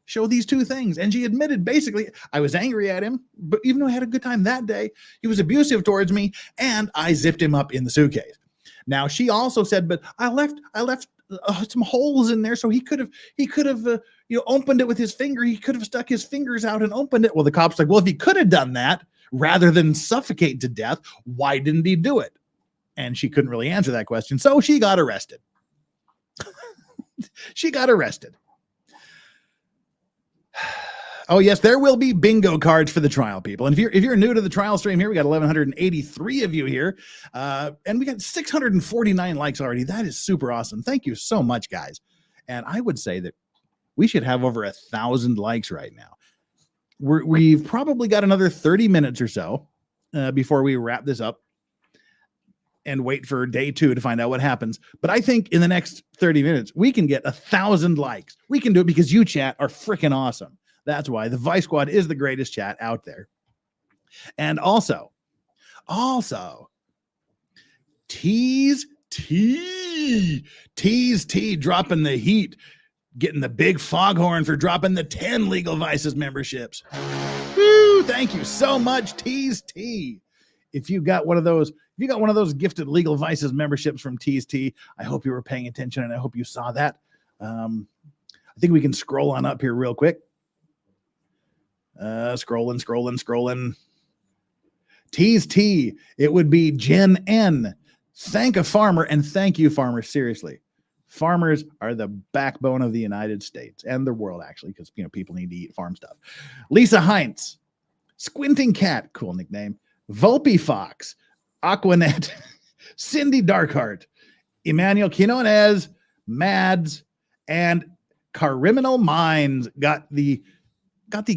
show these two things. And she admitted, basically, I was angry at him, but even though I had a good time that day, he was abusive towards me, and I zipped him up in the suitcase. Now, she also said, but I left some holes in there, so he could have opened it with his finger. He could have stuck his fingers out and opened it. Well, the cop's like, well, if he could have done that rather than suffocate to death, why didn't he do it? And she couldn't really answer that question, so she got arrested. She got arrested. Oh yes, there will be bingo cards for the trial, people. And if you're new to the trial stream here, we got 1,183 of you here, and we got 649 likes already. That is super awesome. Thank you so much, guys. And I would say that we should have over 1,000 likes right now. We've probably got another 30 minutes or so before we wrap this up and wait for day 2 to find out what happens. But I think in the next 30 minutes, we can get 1,000 likes. We can do it because you chat are freaking awesome. That's why the Vice Squad is the greatest chat out there. And also, Tease T dropping the heat, getting the big foghorn for dropping the 10 Legal Vices memberships. Woo, thank you so much, Tease T. If you got one of those gifted Legal Vices memberships from Tease T, I hope you were paying attention, and I hope you saw that. I think we can scroll on up here real quick. Scrolling. Tease T. It would be Jen N. Thank a farmer, and thank you, farmers. Seriously, farmers are the backbone of the United States and the world, actually, because people need to eat farm stuff. Lisa Heinz, Squinting Cat, cool nickname. Volpe Fox, Aquanet, Cindy Darkheart, Emmanuel Quinones, Mads, and Criminal Minds got the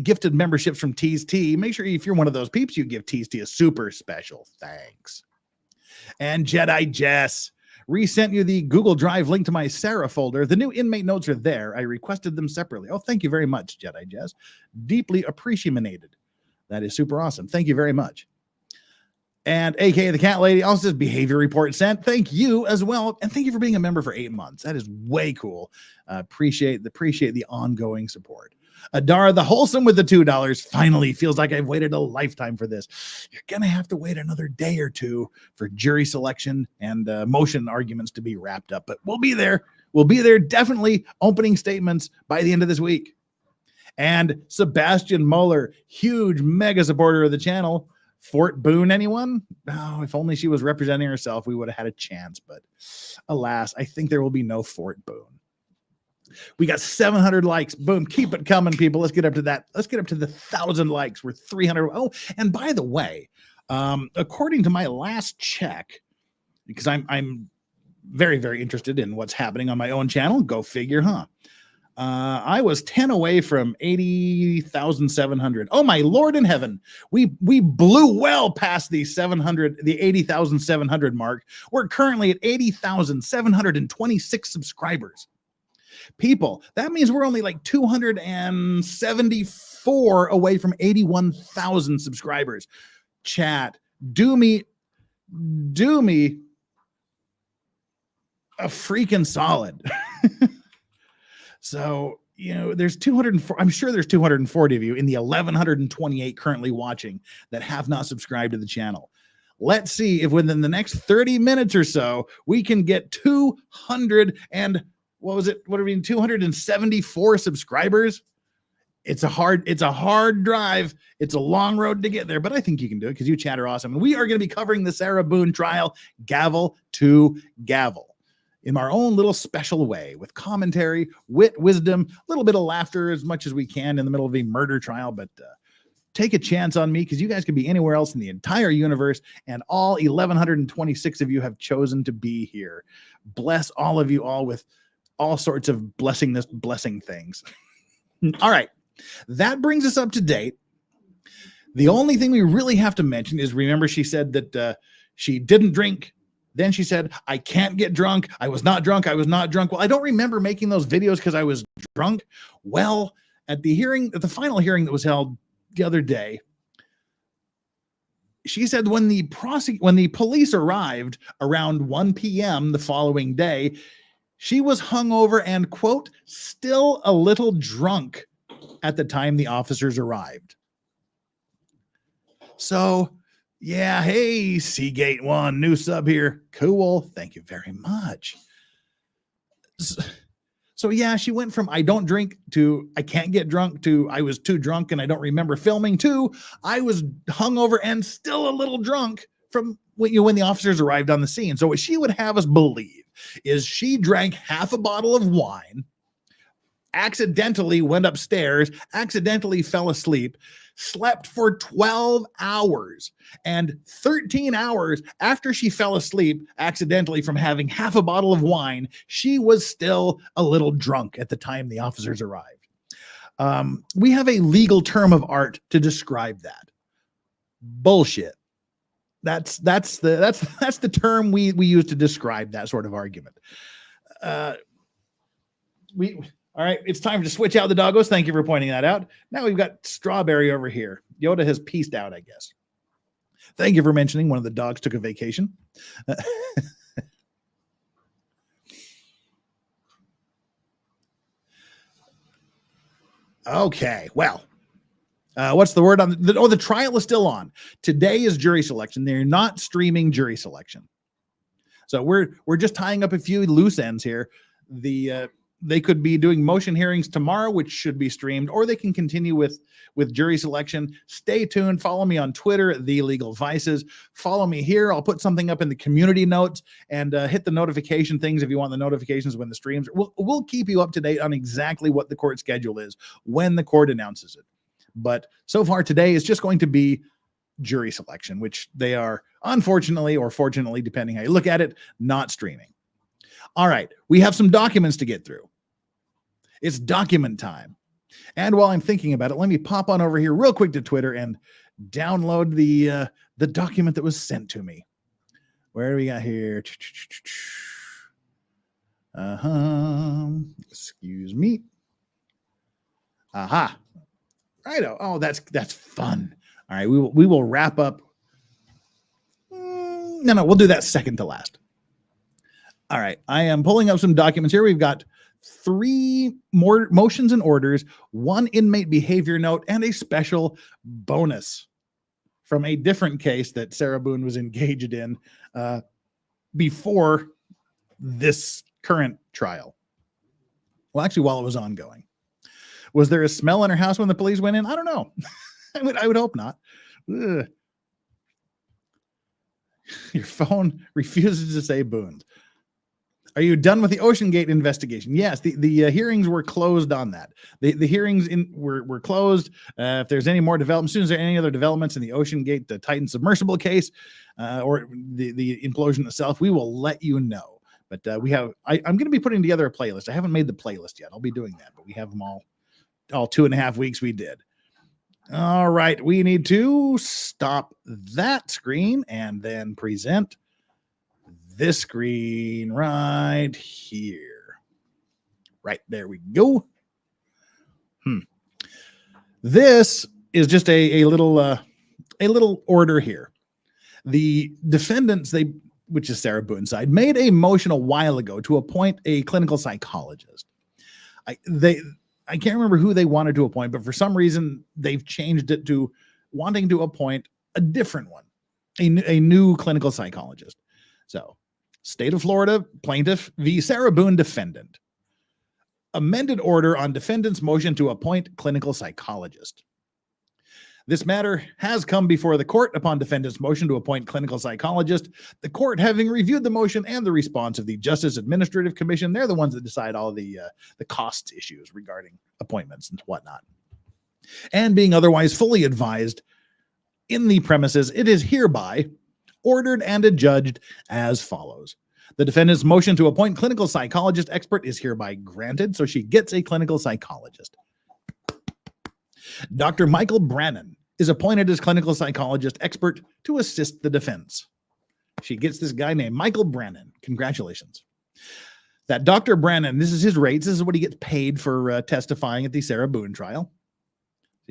gifted memberships from Tease T. Make sure if you're one of those peeps, you give Tease T a super special thanks. And Jedi Jess resent you the Google Drive link to my Sarah folder. The new inmate notes are there. I requested them separately. Oh, thank you very much, Jedi Jess. Deeply appreciated. That is super awesome. Thank you very much. And AKA the Cat Lady also says behavior report sent. Thank you as well. And thank you for being a member for 8 months. That is way cool. Appreciate the ongoing support. Adara the Wholesome with the $2. Finally, feels like I've waited a lifetime for this. You're going to have to wait another day or two for jury selection and motion arguments to be wrapped up. But we'll be there. We'll be there. Definitely opening statements by the end of this week. And Sebastian Mueller, huge mega supporter of the channel. Fort Boone, anyone? Oh, if only she was representing herself, we would have had a chance. But alas, I think there will be no Fort Boone. We got 700 likes. Boom. Keep it coming, people. Let's get up to that. Let's get up to the 1,000 likes. We're 300. Oh, and by the way, according to my last check, because I'm very, very interested in what's happening on my own channel. Go figure, huh? I was 10 away from 80,700. Oh my Lord in heaven. We blew well past the 80,700 mark. We're currently at 80,726 subscribers. People, that means we're only like 274 away from 81,000 subscribers. Chat, do me a freaking solid. So, you know, there's 204. I'm sure there's 240 of you in the 1,128 currently watching that have not subscribed to the channel. Let's see if within the next 30 minutes or so, we can get 200 and what was it? What are we, 274 subscribers? It's a hard drive. It's a long road to get there, but I think you can do it because you chat are awesome. And we are going to be covering the Sarah Boone trial, gavel to gavel, in our own little special way, with commentary, wit, wisdom, a little bit of laughter as much as we can in the middle of a murder trial. But take a chance on me, because you guys could be anywhere else in the entire universe, and all 1,126 of you have chosen to be here. Bless all of you all with all sorts of blessing things. All right, that brings us up to date. The only thing we really have to mention is, remember, she said that she didn't drink. Then she said, I can't get drunk. I was not drunk. I was not drunk. Well, I don't remember making those videos because I was drunk. Well, at the final hearing that was held the other day, she said when the police arrived around 1 p.m. the following day, she was hungover and, quote, still a little drunk at the time the officers arrived. So, yeah, hey, Seagate One, new sub here. Cool. Thank you very much. So yeah, she went from I don't drink to I can't get drunk to I was too drunk and I don't remember filming to I was hungover and still a little drunk from when the officers arrived on the scene. So what she would have us believe is she drank half a bottle of wine, accidentally went upstairs, accidentally fell asleep, slept for 12 hours, and 13 hours after she fell asleep accidentally from having half a bottle of wine, she was still a little drunk at the time the officers arrived. We have a legal term of art to describe that. Bullshit. That's the term we use to describe that sort of argument. All right, it's time to switch out the doggos. Thank you for pointing that out. Now we've got Strawberry over here. Yoda has peaced out, I guess. Thank you for mentioning one of the dogs took a vacation. Okay, well, what's the word on the trial is still on. Today is jury selection. They're not streaming jury selection. So we're just tying up a few loose ends here. They could be doing motion hearings tomorrow, which should be streamed, or they can continue with jury selection. Stay tuned. Follow me on Twitter, The Legal Vices. Follow me here. I'll put something up in the community notes, and hit the notification things if you want the notifications when the streams. We'll keep you up to date on exactly what the court schedule is when the court announces it. But so far today is just going to be jury selection, which they are, unfortunately or fortunately, depending how you look at it, not streaming. All right, we have some documents to get through. It's document time. And while I'm thinking about it, let me pop on over here real quick to Twitter and download the document that was sent to me. Where do we got here? Excuse me. Aha. Righto. Oh, that's fun. All right, we will wrap up. No, we'll do that second to last. All right, I am pulling up some documents here. We've got 3 more motions and orders, 1 inmate behavior note, and a special bonus from a different case that Sarah Boone was engaged in before this current trial. Well, actually, while it was ongoing. Was there a smell in her house when the police went in? I don't know. I would hope not. Ugh. Your phone refuses to say Boone. Are you done with the Ocean Gate investigation? Yes, the hearings were closed on that. The hearings were closed. If there's any more developments, as soon as there are any other developments in the Ocean Gate, the Titan submersible case, or the implosion itself, we will let you know. But I'm going to be putting together a playlist. I haven't made the playlist yet. I'll be doing that, but we have them all 2.5 weeks we did. All right, we need to stop that screen and then present this screen right here. Right there we go. This is just a little order here. The defendants, which is Sarah Boone's side, made a motion a while ago to appoint a clinical psychologist. I can't remember who they wanted to appoint, but for some reason they've changed it to wanting to appoint a different one, a new clinical psychologist. So, State of Florida plaintiff v. Sarah Boone defendant. Amended order on defendant's motion to appoint clinical psychologist. This matter has come before the court upon defendant's motion to appoint clinical psychologist. The court, having reviewed the motion and the response of the Justice Administrative Commission, they're the ones that decide all the cost issues regarding appointments and whatnot. And being otherwise fully advised in the premises, it is hereby ordered and adjudged as follows. The defendant's motion to appoint clinical psychologist expert is hereby granted, so she gets a clinical psychologist. Dr. Michael Brannon is appointed as clinical psychologist expert to assist the defense. She gets this guy named Michael Brannon. Congratulations. That Dr. Brannon, this is his rates. This is what he gets paid for testifying at the Sarah Boone trial.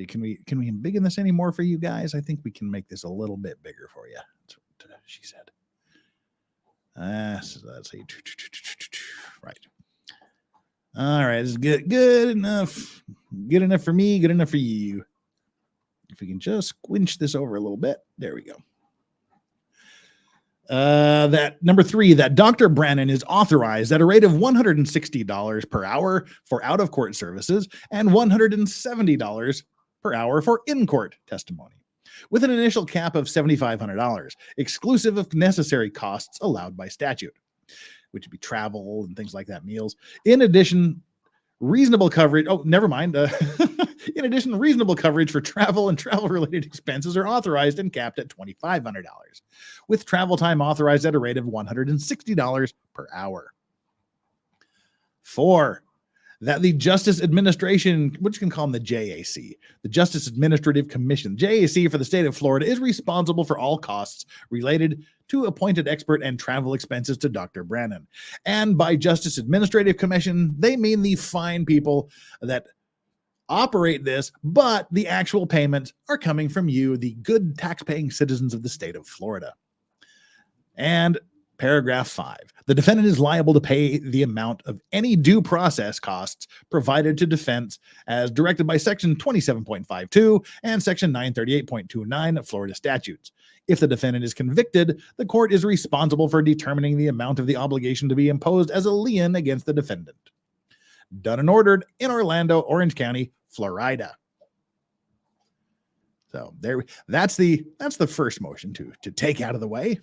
Can we embiggen this anymore for you guys? I think we can make this a little bit bigger for you. That's what she said. So let's see. Right. All right. This is good enough. Good enough for me. Good enough for you. If we can just squinch this over a little bit. There we go. That number 3, that Dr. Brannon is authorized at a rate of $160 per hour for out-of-court services and $170 per hour for in-court testimony, with an initial cap of $7,500, exclusive of necessary costs allowed by statute, which would be travel and things like that, meals. In addition, reasonable coverage. Oh, never mind. In addition, reasonable coverage for travel and travel-related expenses are authorized and capped at $2,500, with travel time authorized at a rate of $160 per hour. 4, that the Justice Administration, which you can call them the JAC, the Justice Administrative Commission, JAC for the state of Florida, is responsible for all costs related to appointed expert and travel expenses to Dr. Brannon. And by Justice Administrative Commission, they mean the fine people that operate this, but the actual payments are coming from you, the good tax-paying citizens of the state of Florida. And paragraph 5, the defendant is liable to pay the amount of any due process costs provided to defense as directed by section 27.52 and section 938.29 of Florida statutes. If the defendant is convicted, the court is responsible for determining the amount of the obligation to be imposed as a lien against the defendant. Done and ordered in Orlando, Orange County, Florida. So that's the first motion to take out of the way.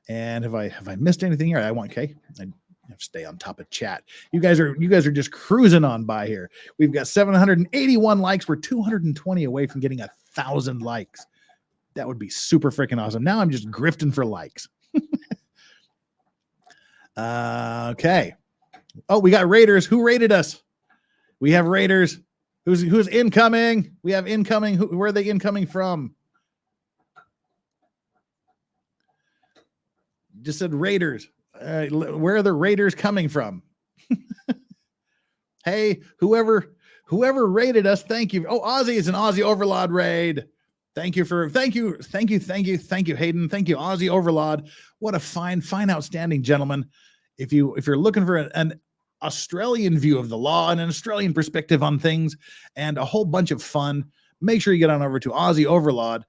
And have I missed anything here? I have to stay on top of chat. You guys are just cruising on by here. We've got 781 likes. We're 220 away from getting 1,000 likes. That would be super freaking awesome. Now I'm just grifting for likes. Okay. Oh, we got raiders. Who raided us? We have raiders. Who's incoming? We have incoming. Where are they incoming from? Just said raiders. Where are the raiders coming from? Hey, whoever raided us, thank you. Oh, Ozzy is an Aussie Overlord raid. Thank you, Hayden. Thank you, Aussie Overlord. What a fine, outstanding gentleman. If you're looking for an Australian view of the law and an Australian perspective on things and a whole bunch of fun, make sure you get on over to Aussie Overlord,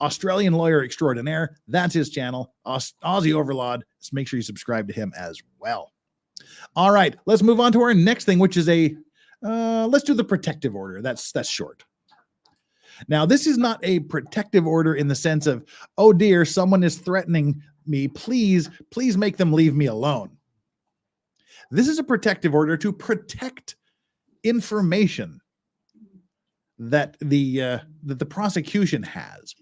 Australian lawyer extraordinaire. That's his channel, Aussie Overlord. So make sure you subscribe to him as well. All right, let's move on to our next thing, which is let's do the protective order. That's short. Now, this is not a protective order in the sense of, oh dear, someone is threatening me. Please make them leave me alone. This is a protective order to protect information that the prosecution has.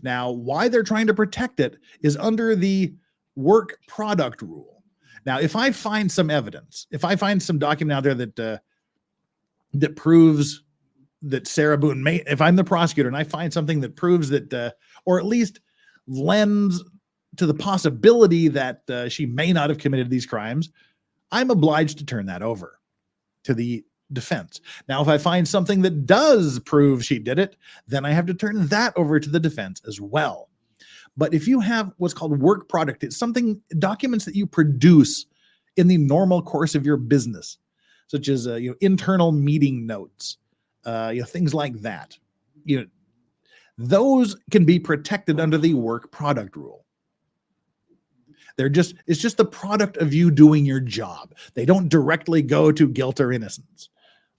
Now, why they're trying to protect it is under the work product rule. Now, if I find some evidence, if I find some document out there that proves that Sarah Boone may, if I'm the prosecutor and I find something that proves that, or at least lends to the possibility that she may not have committed these crimes, I'm obliged to turn that over to the defense. Now, if I find something that does prove she did it, then I have to turn that over to the defense as well. But if you have what's called work product, it's something, documents that you produce in the normal course of your business, such as internal meeting notes, things like that. Those can be protected under the work product rule. It's just the product of you doing your job. They don't directly go to guilt or innocence.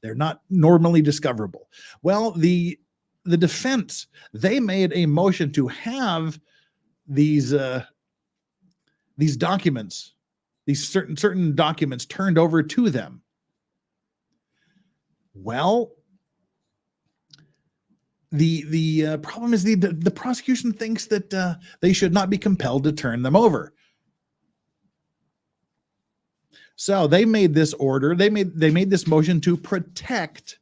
They're not normally discoverable. Well, the defense, they made a motion to have these documents, these certain documents turned over to them. Well, the problem is the prosecution thinks that they should not be compelled to turn them over. So they made this order. They made this motion to protect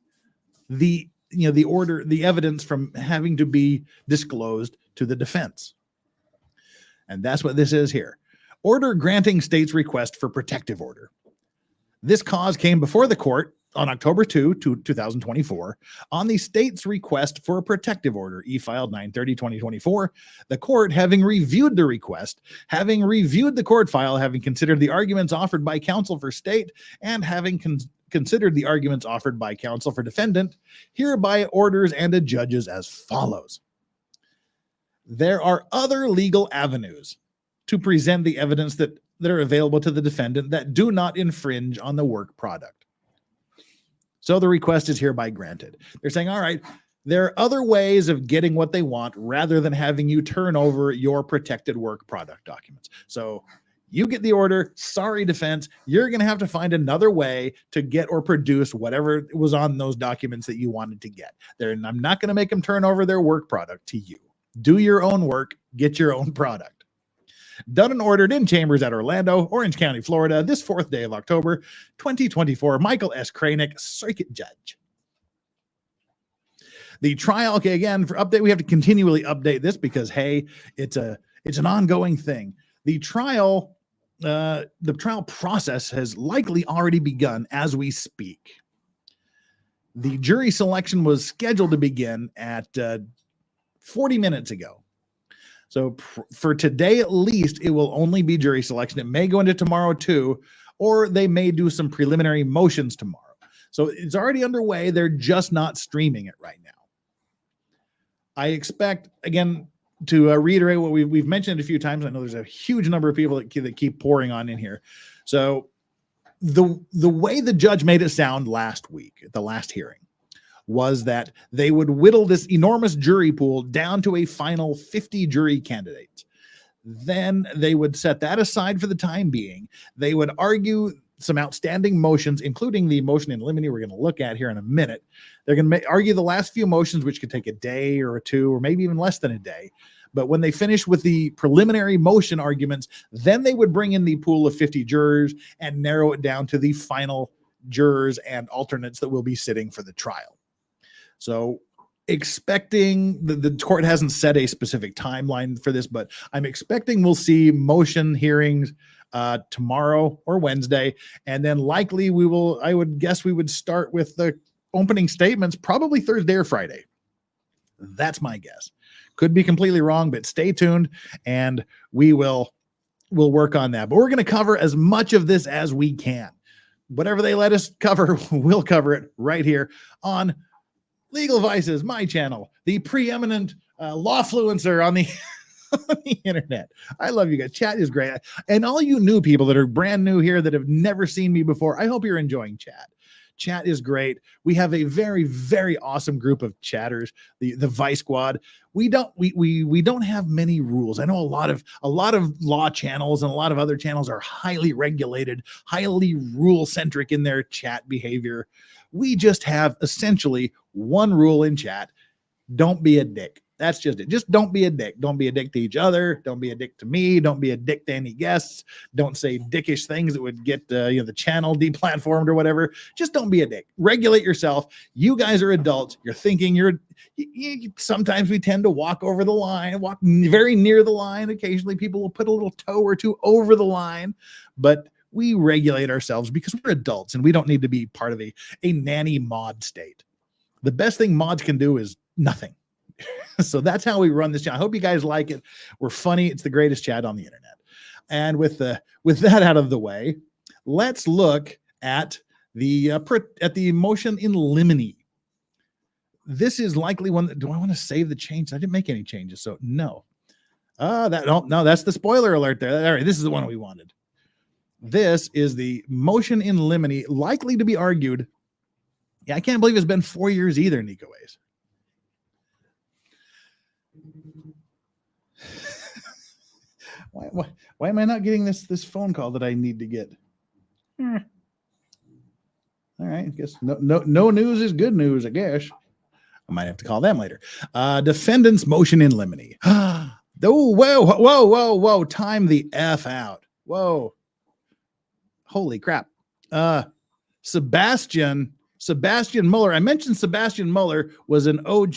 the evidence from having to be disclosed to the defense. And that's what this is here. Order granting state's request for protective order. This cause came before the court on October 2, 2024, on the state's request for a protective order, e-filed 9/30/2024, the court having reviewed the request, having reviewed the court file, having considered the arguments offered by counsel for state, and having considered the arguments offered by counsel for defendant, hereby orders and adjudges as follows. There are other legal avenues to present the evidence that are available to the defendant that do not infringe on the work product. So the request is hereby granted. They're saying, all right, there are other ways of getting what they want rather than having you turn over your protected work product documents. So you get the order. Sorry, defense, you're going to have to find another way to get or produce whatever was on those documents that you wanted to get. I'm not going to make them turn over their work product to you. Do your own work, get your own product. Done and ordered in chambers at Orlando, Orange County, Florida, this 4th day of October, 2024. Michael S. Kranick, Circuit Judge. The trial, okay, again, for update, we have to continually update this because, hey, it's an ongoing thing. The trial process has likely already begun as we speak. The jury selection was scheduled to begin at 40 minutes ago. So for today, at least, it will only be jury selection. It may go into tomorrow too, or they may do some preliminary motions tomorrow. So it's already underway. They're just not streaming it right now. I expect, again, to reiterate what we've mentioned a few times. I know there's a huge number of people that keep pouring on in here. So the way the judge made it sound last week at the last hearing was that they would whittle this enormous jury pool down to a final 50 jury candidates. Then they would set that aside for the time being. They would argue some outstanding motions, including the motion in limine we're going to look at here in a minute. They're going to argue the last few motions, which could take a day or two, or maybe even less than a day. But when they finish with the preliminary motion arguments, then they would bring in the pool of 50 jurors and narrow it down to the final jurors and alternates that will be sitting for the trial. So expecting, the court hasn't set a specific timeline for this, but I'm expecting we'll see motion hearings tomorrow or Wednesday. And then likely I would guess we would start with the opening statements probably Thursday or Friday. That's my guess. Could be completely wrong, but stay tuned and we'll work on that. But we're going to cover as much of this as we can. Whatever they let us cover, we'll cover it right here on Legal Vices, my channel, the preeminent lawfluencer on the, on the internet. I love you guys. Chat is great. And all you new people that are brand new here that have never seen me before, I hope you're enjoying chat. Chat is great. We have a very, very awesome group of chatters, the Vice Squad. We don't have many rules. I know a lot of law channels and a lot of other channels are highly regulated, highly rule centric in their chat behavior. We just have essentially one rule in chat: don't be a dick. That's just it. Just don't be a dick. Don't be a dick to each other. Don't be a dick to me. Don't be a dick to any guests. Don't say dickish things that would get the channel deplatformed or whatever. Just don't be a dick. Regulate yourself. You guys are adults. You're thinking sometimes we tend to walk over the line, walk very near the line. Occasionally people will put a little toe or two over the line, but we regulate ourselves because we're adults and we don't need to be part of a nanny mod state. The best thing mods can do is nothing. So that's how we run this channel. I hope you guys like it. We're funny. It's the greatest chat on the internet. And with that out of the way, let's look at the motion in limine. This is likely one that, do I want to save the change? I didn't make any changes, so no. No, that's the spoiler alert there. All right, this is the one we wanted. This is the motion in limine, likely to be argued. Yeah, I can't believe it's been 4 years either, Nico Ways. Why am I not getting this phone call that I need to get? All right, I guess no news is good news, I guess. I might have to call them later. Defendant's motion in limine. Oh, whoa. Time the F out. Whoa. Holy crap. Sebastian Mueller. I mentioned Sebastian Mueller was an OG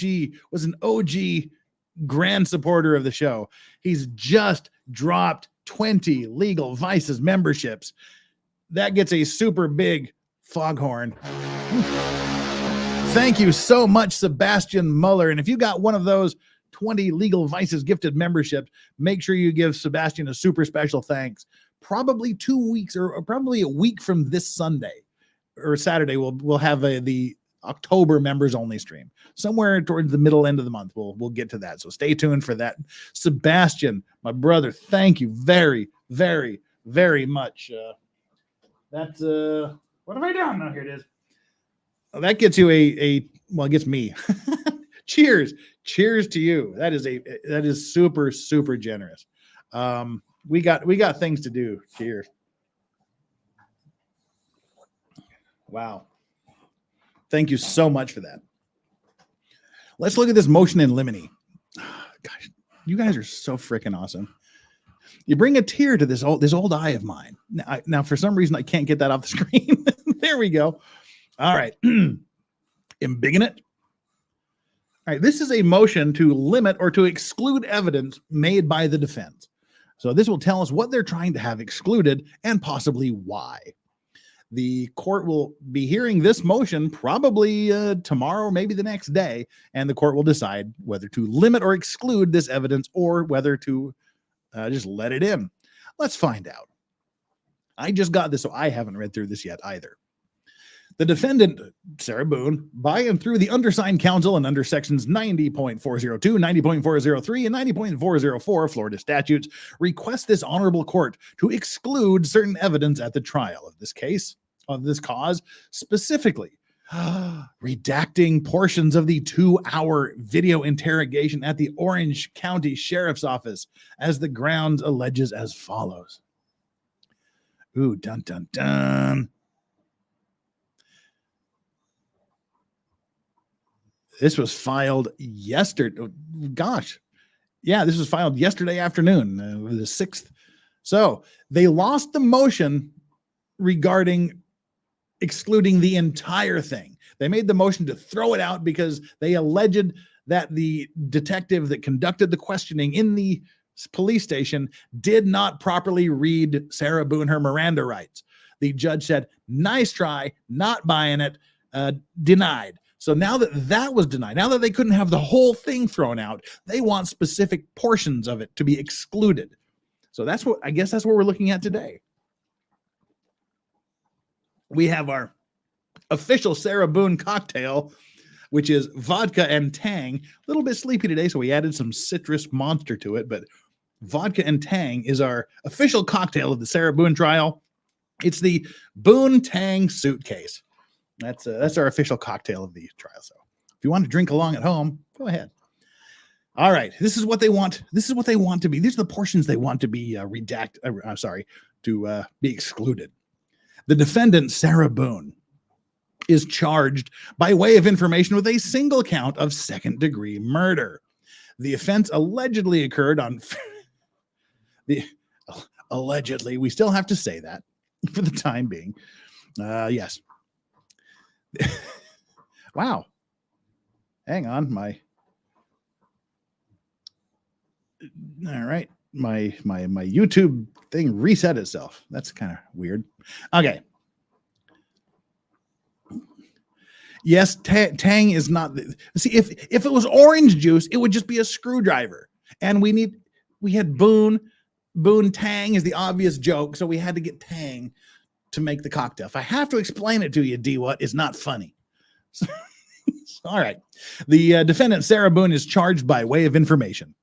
grand supporter of the show. He's just dropped 20 Legal Vices memberships. That gets a super big foghorn. Thank you so much, Sebastian Mueller. And if you got one of those 20 Legal Vices gifted memberships, make sure you give Sebastian a super special thanks. Probably 2 weeks or probably a week from this Sunday or Saturday, we'll have the October members only stream somewhere towards the middle end of the month. We'll get to that. So stay tuned for that. Sebastian, my brother, thank you very, very, very much. What have I done? Oh, here it is. Well, that gets you it gets me. Cheers to you. That is super, super generous. We got things to do. Cheers. Wow. Thank you so much for that. Let's look at this motion in limine. Gosh, you guys are so freaking awesome. You bring a tear to this old eye of mine. Now, for some reason, I can't get that off the screen. There we go. All right. Embiggen it. All right. This is a motion to limit or to exclude evidence made by the defense. So this will tell us what they're trying to have excluded and possibly why. The court will be hearing this motion probably tomorrow or maybe the next day, and the court will decide whether to limit or exclude this evidence or whether to just let it in. Let's find out. I just got this, so I haven't read through this yet either. The defendant, Sarah Boone, by and through the undersigned counsel and under sections 90.402, 90.403, and 90.404 Florida statutes, requests this honorable court to exclude certain evidence at the trial of this case, of this cause, specifically redacting portions of the 2-hour video interrogation at the Orange County Sheriff's Office, as the grounds alleges as follows. Ooh, dun, dun, dun. This was filed yesterday. Oh, gosh. Yeah, this was filed yesterday afternoon, the 6th. So they lost the motion regarding excluding the entire thing. They made the motion to throw it out because they alleged that the detective that conducted the questioning in the police station did not properly read Sarah Boone her Miranda rights. The judge said, nice try, not buying it, denied. So now that was denied, now that they couldn't have the whole thing thrown out, they want specific portions of it to be excluded. So I guess that's what we're looking at today. We have our official Sarah Boone cocktail, which is vodka and Tang. A little bit sleepy today, so we added some citrus monster to it, but vodka and Tang is our official cocktail of the Sarah Boone trial. It's the Boone Tang suitcase. That's our official cocktail of the trial. So if you want to drink along at home, go ahead. All right, this is what they want. This is what they want to be. These are the portions they want to be to be excluded. The defendant, Sarah Boone, is charged by way of information with a single count of second-degree murder. The offense allegedly occurred on allegedly. We still have to say that for the time being. Yes. Wow. Hang on, all right. My YouTube thing reset itself. That's kind of weird. Okay. Yes, Tang is not. See, if it was orange juice, it would just be a screwdriver. And we had Boone. Tang is the obvious joke, so we had to get Tang to make the cocktail. If I have to explain it to you, D-What, it's not funny. All right. The defendant, Sarah Boone, is charged by way of information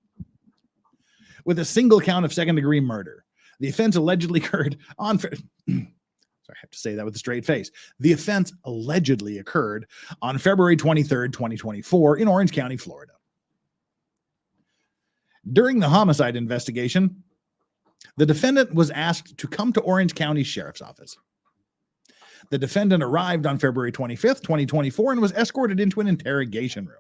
with a single count of second-degree murder. The offense allegedly occurred on... Sorry, I have to say that with a straight face. The offense allegedly occurred on February 23rd, 2024 in Orange County, Florida. During the homicide investigation, the defendant was asked to come to Orange County Sheriff's Office. The defendant arrived on February 25th, 2024 and was escorted into an interrogation room.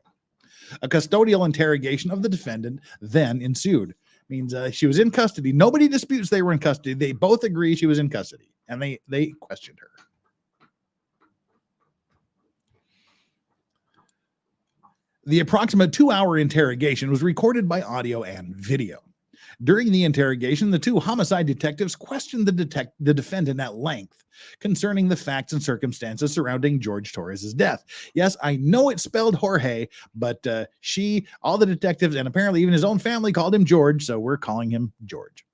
A custodial interrogation of the defendant then ensued. Means she was in custody. Nobody disputes they were in custody. They both agree she was in custody, and they questioned her. The approximate 2-hour interrogation was recorded by audio and video. During the interrogation, the two homicide detectives questioned the defendant at length concerning the facts and circumstances surrounding George Torres's death. Yes, I know it's spelled Jorge, but all the detectives, and apparently even his own family called him George, so we're calling him George.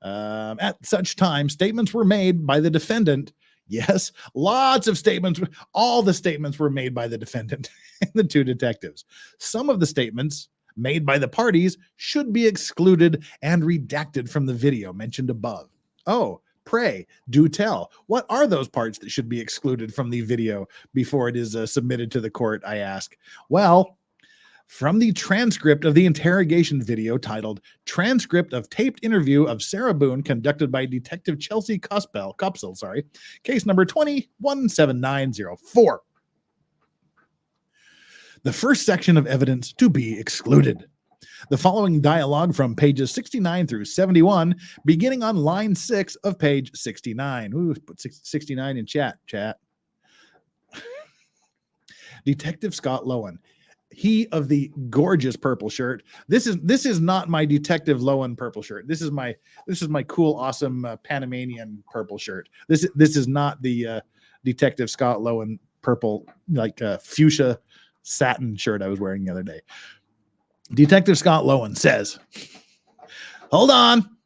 At such time, statements were made by the defendant. Yes, lots of statements. All the statements were made by the defendant and the two detectives. Some of the statements made by the parties should be excluded and redacted from the video mentioned above. Oh, pray, do tell. What are those parts that should be excluded from the video before it is submitted to the court, I ask? Well, from the transcript of the interrogation video titled Transcript of Taped Interview of Sarah Boone conducted by Detective Chelsea Copsell, case number 217904. The first section of evidence to be excluded. The following dialogue from pages 69 through 71, beginning on line 6 of page 69. Ooh, put 69 in chat. Detective Scott Lowen. He of the gorgeous purple shirt. This is not my Detective Lowen purple shirt. This is my cool, awesome Panamanian purple shirt. This is not the Detective Scott Lowen purple, like fuchsia satin shirt I was wearing the other day. Detective Scott Lowen says, hold on.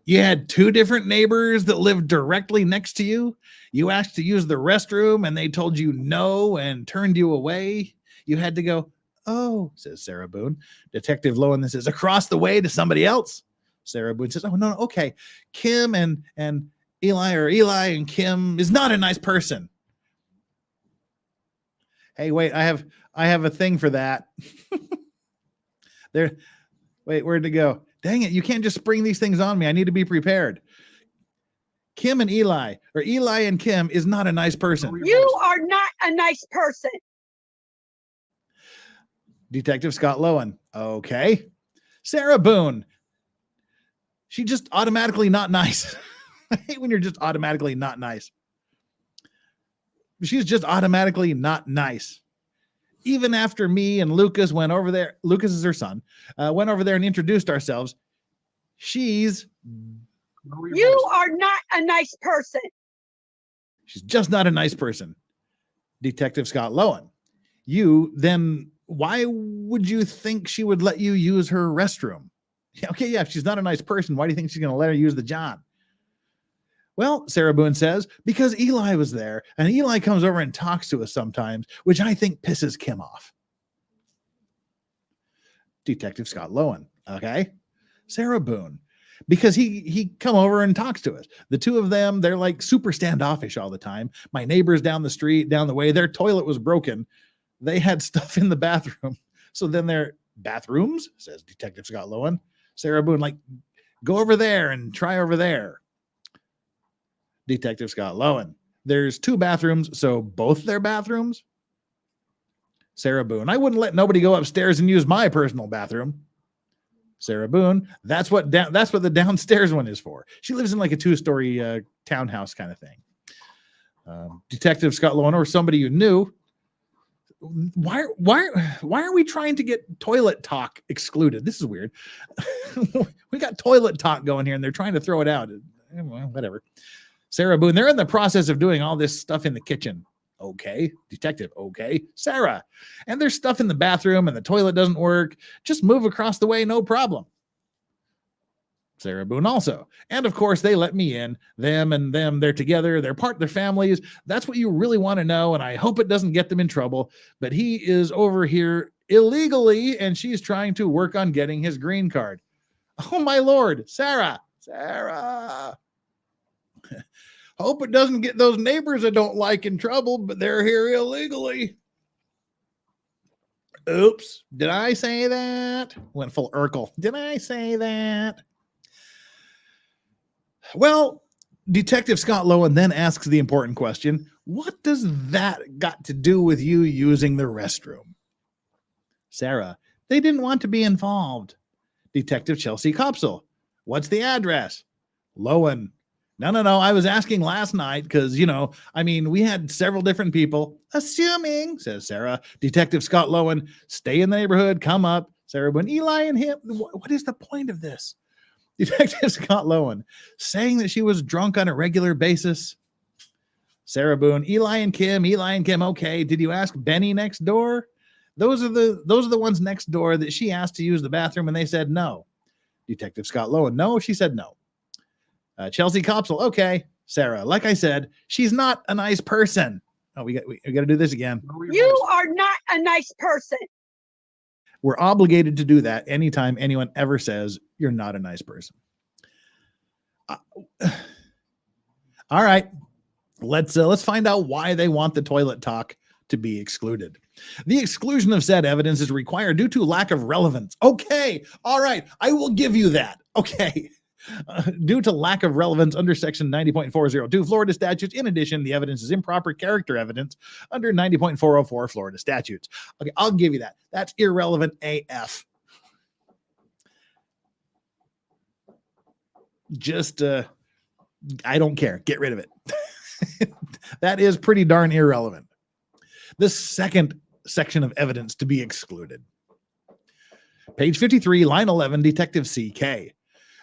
You had two different neighbors that lived directly next to you. You asked to use the restroom and they told you no and turned you away. You had to go, oh, says Sarah Boone. Detective Lowen then says, across the way to somebody else. Sarah Boone says, oh, no, okay. Kim and Eli, or Eli and Kim is not a nice person. Hey, wait, I have a thing for that. Wait, where'd it go? Dang it, you can't just spring these things on me. I need to be prepared. Kim and Eli, or Eli and Kim is not a nice person. You are not a nice person. Detective Scott Lowen. Okay. Sarah Boone. She just automatically not nice. I hate when you're just automatically not nice. She's just automatically not nice. Even after me and Lucas went over there, Lucas is her son, went over there and introduced ourselves. You are not a nice person. She's just not a nice person. Detective Scott Lowen. Why would you think she would let you use her restroom? Okay, yeah, if she's not a nice person, why do you think she's going to let her use the John? Well, Sarah Boone says, because Eli was there, and Eli comes over and talks to us sometimes, which I think pisses Kim off. Detective Scott Lowen. Okay. Sarah Boone. because he come over and talks to us. The two of them, they're like super standoffish all the time. My neighbors down the street, down the way, their toilet was broken. They had stuff in the bathroom. So then their bathrooms, says Detective Scott Lowen. Sarah Boone, like, go over there and try over there. Detective Scott Lowen, there's 2 bathrooms, so both their bathrooms. Sarah Boone, I wouldn't let nobody go upstairs and use my personal bathroom. Sarah Boone, that's what the downstairs one is for. She lives in like a 2-story townhouse kind of thing. Detective Scott Lowen, or somebody you knew, why are we trying to get toilet talk excluded? This is weird. We got toilet talk going here and they're trying to throw it out. Well, whatever. Sarah Boone, they're in the process of doing all this stuff in the kitchen. Okay. Detective, okay. Sarah, and there's stuff in the bathroom and the toilet doesn't work. Just move across the way, no problem. Sarah Boone also. And of course, they let me in. Them and them, they're together. They're part of their families. That's what you really want to know. And I hope it doesn't get them in trouble. But he is over here illegally, and she's trying to work on getting his green card. Oh, my Lord. Sarah. Hope it doesn't get those neighbors I don't like in trouble, but they're here illegally. Oops. Did I say that? Went full Urkel. Did I say that? Well, Detective Scott Lowen then asks the important question, what does that got to do with you using the restroom? Sarah, they didn't want to be involved. Detective Chelsea Copsell, what's the address? Lowen, no, I was asking last night because, we had several different people. Assuming, says Sarah. Detective Scott Lowen, stay in the neighborhood, come up. Sarah Boone, Eli and him, what is the point of this? Detective Scott Lowen, saying that she was drunk on a regular basis. Sarah Boone, Eli and Kim, okay. Did you ask Benny next door? Those are the ones next door that she asked to use the bathroom and they said no. Detective Scott Lowen, no, she said no. Chelsea Copsell, okay. Sarah, like I said, she's not a nice person. Oh, we got to do this again. You are not a nice person. We're obligated to do that anytime anyone ever says you're not a nice person. All right, let's find out why they want the toilet talk to be excluded. The exclusion of said evidence is required due to lack of relevance. Okay, all right, I will give you that. Okay. Due to lack of relevance under section 90.402 Florida statutes. In addition, the evidence is improper character evidence under 90.404 Florida statutes. Okay, I'll give you that. That's irrelevant AF. Just, I don't care. Get rid of it. That is pretty darn irrelevant. The second section of evidence to be excluded. Page 53, line 11, Detective CK.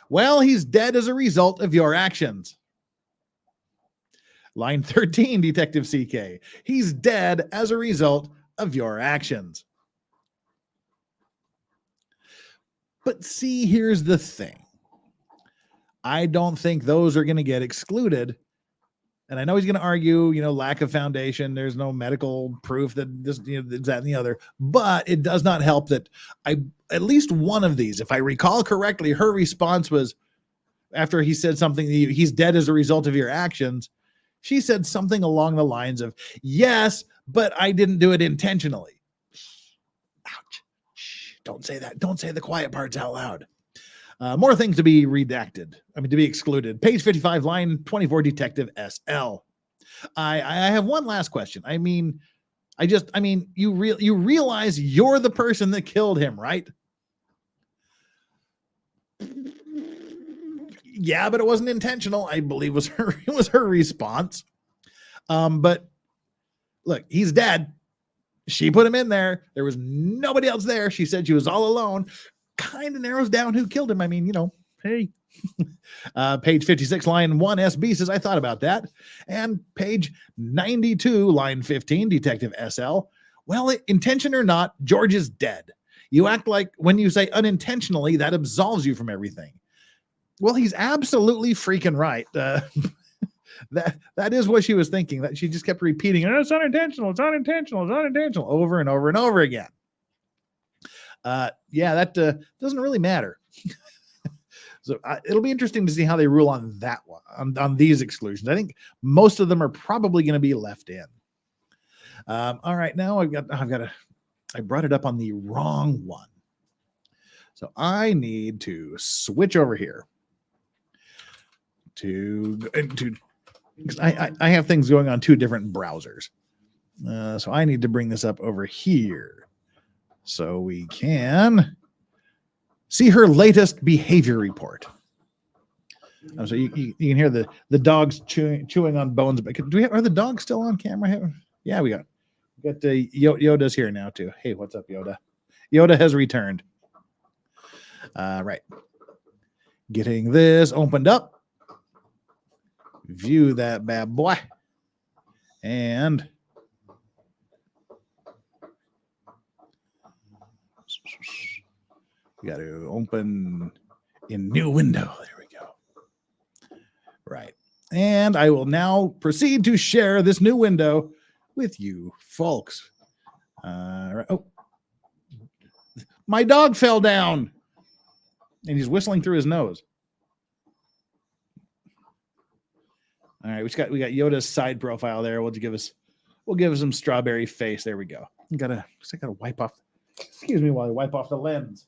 Well, he's dead as a result of your actions. Line 13, Detective CK. He's dead as a result of your actions. But see, here's the thing. I don't think those are going to get excluded. And I know he's going to argue, lack of foundation. There's no medical proof that this, that and the other. But it does not help that at least one of these, if I recall correctly, her response was, after he said something, he's dead as a result of your actions. She said something along the lines of, yes, but I didn't do it intentionally. Ouch. Shh, don't say that. Don't say the quiet parts out loud. More things to be redacted. to be excluded. Page 55, line 24, Detective SL. I have one last question. You realize you're the person that killed him, right? Yeah, but it wasn't intentional, I believe was her response. But look, he's dead. She put him in there. There was nobody else there. She said she was all alone. Kind of narrows down who killed him. Hey. Page 56, line 1, SB says, I thought about that. And page 92, line 15, Detective SL. Well, intention or not, George is dead. You act like when you say unintentionally, that absolves you from everything. Well, he's absolutely freaking right. That is what she was thinking. That she just kept repeating, it's unintentional, it's unintentional, it's unintentional, over and over and over again. That doesn't really matter. So it'll be interesting to see how they rule on that one, on these exclusions. I think most of them are probably going to be left in. All right, now I brought it up on the wrong one. So I need to switch over here because I have things going on two different browsers. So I need to bring this up over here so we can see her latest behavior report. So you can hear the dogs chewing on Bones. But are the dogs still on camera? Yeah, we got Yoda's here now too. Hey, what's up, Yoda? Yoda has returned. Right. Getting this opened up. View that bad boy. And we got to open in new window. There we go. Right. And I will now proceed to share this new window with you folks. Right. Oh, my dog fell down and he's whistling through his nose. All right, we got Yoda's side profile there. We'll give us some strawberry face. There we go. I gotta wipe off. Excuse me while I wipe off the lens.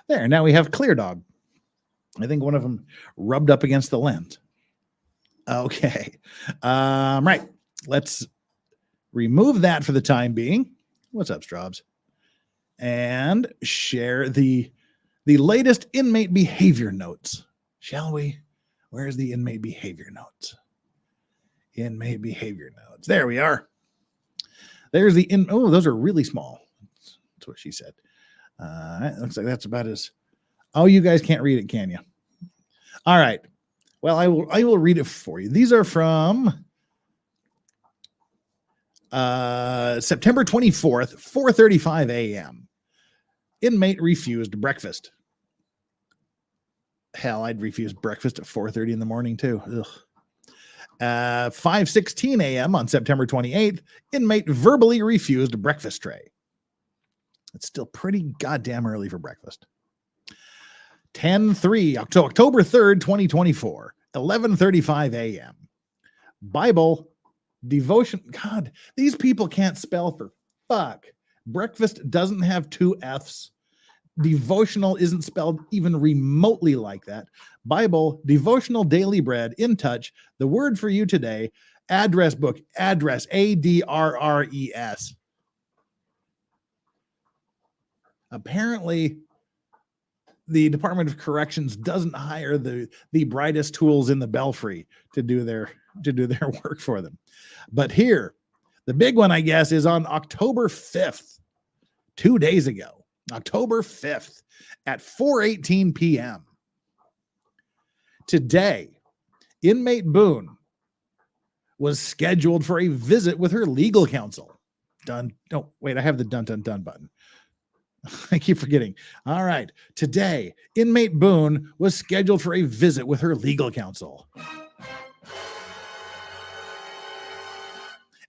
There. Now we have Clear Dog. I think one of them rubbed up against the lens. Okay. Right. Let's remove that for the time being. What's up, Straubs? And share the latest inmate behavior notes. Shall we? Where's the inmate behavior notes? Inmate behavior notes. There we are. There's the oh, those are really small. That's what she said. Looks like that's about as. Oh, you guys can't read it, can you? All right. Well, I will read it for you. These are from September 24th, 4:35 a.m. Inmate refused breakfast. Hell, I'd refuse breakfast at 4:30 in the morning too. 5:16 a.m. on September 28th, inmate verbally refused breakfast tray. It's still pretty goddamn early for breakfast. 10/3, October 3rd, 2024, 11:35 a.m. Bible devotion. God, these people can't spell for fuck. Breakfast doesn't have two F's. Devotional isn't spelled even remotely like that. Bible, devotional daily bread, in touch, the word for you today, address book, address, ADRRES. Apparently, the Department of Corrections doesn't hire the brightest tools in the belfry to do their work for them. But here, the big one, I guess, is on October 5th, 2 days ago. October 5th at 4:18 p.m. Today, inmate Boone was scheduled for a visit with her legal counsel. Done. Oh, wait, I have the dun button. I keep forgetting. All right. Today, inmate Boone was scheduled for a visit with her legal counsel.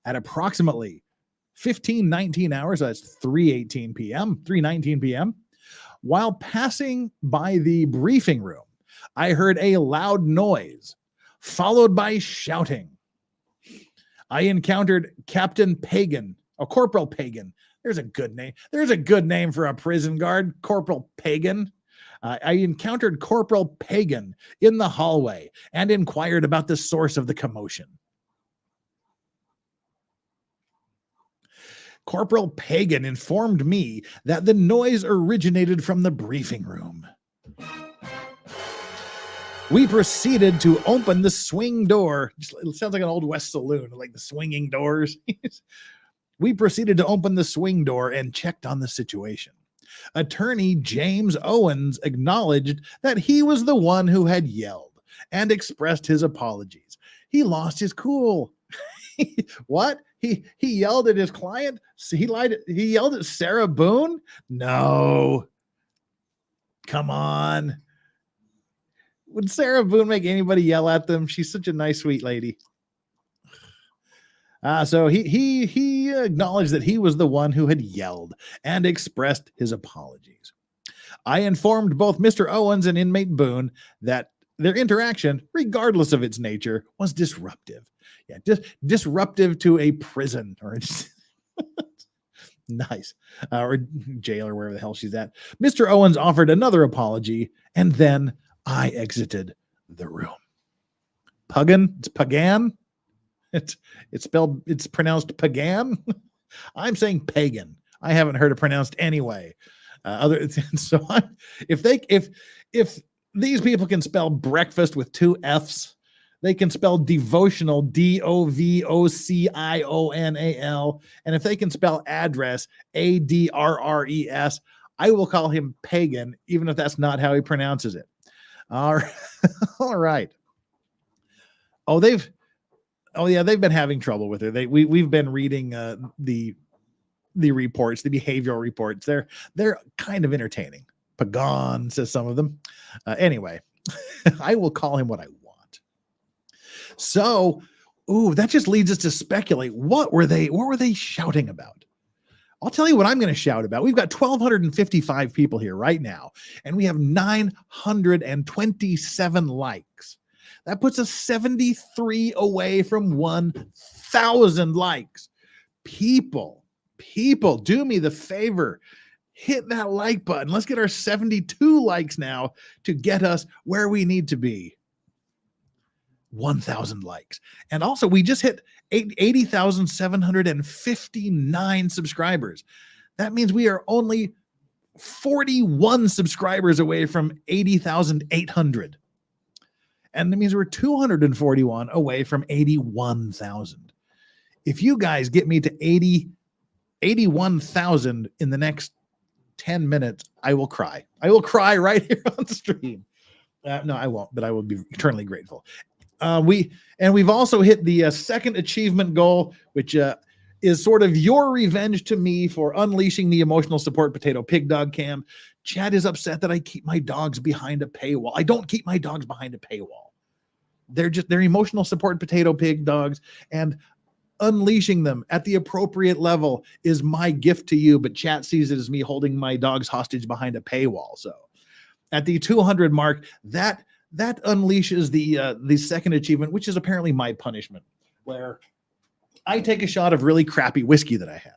At approximately 19 hours, that's 3:19 p.m. While passing by the briefing room, I heard a loud noise, followed by shouting. I encountered Captain Pagan, or Corporal Pagan. There's a good name. There's a good name for a prison guard, Corporal Pagan. I encountered Corporal Pagan in the hallway and inquired about the source of the commotion. Corporal Pagan informed me that the noise originated from the briefing room. We proceeded to open the swing door. It sounds like an Old West saloon, like the swinging doors. We proceeded to open the swing door and checked on the situation. Attorney James Owens acknowledged that he was the one who had yelled and expressed his apologies. He lost his cool. What? He yelled at his client? He lied. He yelled at Sarah Boone? No. Come on. Would Sarah Boone make anybody yell at them? She's such a nice, sweet lady. So he acknowledged that he was the one who had yelled and expressed his apologies. I informed both Mr. Owens and inmate Boone that their interaction, regardless of its nature, was disruptive. Yeah, disruptive to a prison or nice, or jail or wherever the hell she's at. Mr. Owens offered another apology, and then I exited the room. Pagan? It's Pagan? It's pronounced Pagan? I'm saying pagan. I haven't heard it pronounced anyway. If these people can spell breakfast with 2 F's, they can spell devotional, DOVOCIONAL. And if they can spell address, ADRRES, I will call him pagan, even if that's not how he pronounces it. All right. All right. They've been having trouble with her. We've been reading the reports, the behavioral reports. They're kind of entertaining. Pagan, says some of them. Anyway, I will call him what I want. So, that just leads us to speculate. What were they shouting about? I'll tell you what I'm going to shout about. We've got 1,255 people here right now, and we have 927 likes. That puts us 73 away from 1,000 likes. People, do me the favor. Hit that like button. Let's get our 72 likes now to get us where we need to be. 1,000 likes. And also, we just hit 80,759 subscribers. That means we are only 41 subscribers away from 80,800. And that means we're 241 away from 81,000. If you guys get me to 81,000 in the next 10 minutes, I will cry. I will cry right here on the stream. No, I won't, but I will be eternally grateful. We've also hit the second achievement goal, which is sort of your revenge to me for unleashing the emotional support potato pig dog cam. Chad is upset that I keep my dogs behind a paywall. I don't keep my dogs behind a paywall. They're emotional support potato pig dogs, and unleashing them at the appropriate level is my gift to you. But chat sees it as me holding my dogs hostage behind a paywall. So at the 200 mark, that unleashes the second achievement, which is apparently my punishment, where I take a shot of really crappy whiskey that I have.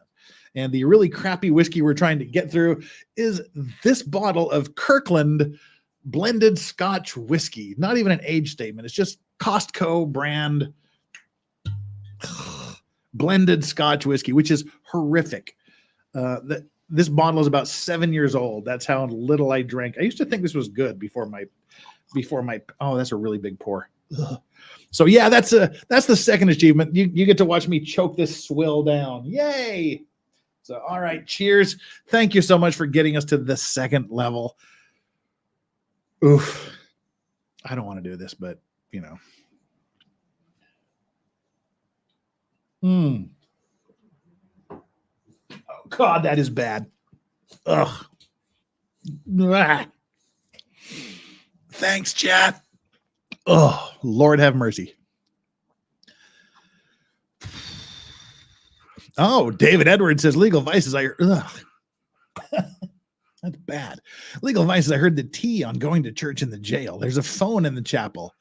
And the really crappy whiskey we're trying to get through is this bottle of Kirkland blended Scotch whiskey. Not even an age statement. It's just Costco brand blended Scotch whiskey, which is horrific. This bottle is about 7 years old. That's how little I drank. I used to think this was good before my that's a really big pour. Ugh. So yeah, that's the second achievement. You get to watch me choke this swill down. Yay. So all right, cheers. Thank you so much for getting us to the second level. Oof. I don't want to do this, but Oh God, that is bad. Ugh. Ah. Thanks, chat. Oh, Lord have mercy. Oh, David Edwards says legal vices. That's bad. Legal vices. I heard the tea on going to church in the jail. There's a phone in the chapel,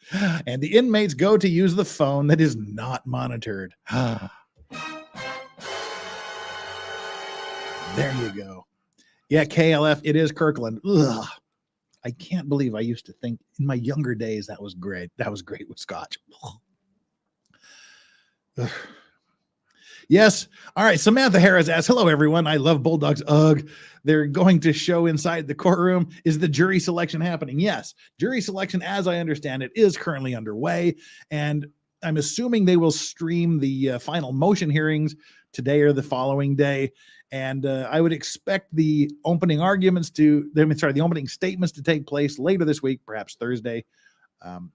and the inmates go to use the phone that is not monitored. There you go. Yeah, KLF. It is Kirkland. Ugh. I can't believe I used to think in my younger days that was great. That was great with Scotch. Yes. All right. Samantha Harris asks, hello, everyone. I love Bulldogs. Ugh. They're going to show inside the courtroom. Is the jury selection happening? Yes. Jury selection, as I understand it, is currently underway. And I'm assuming they will stream the final motion hearings today or the following day. And I would expect the opening statements to take place later this week, perhaps Thursday.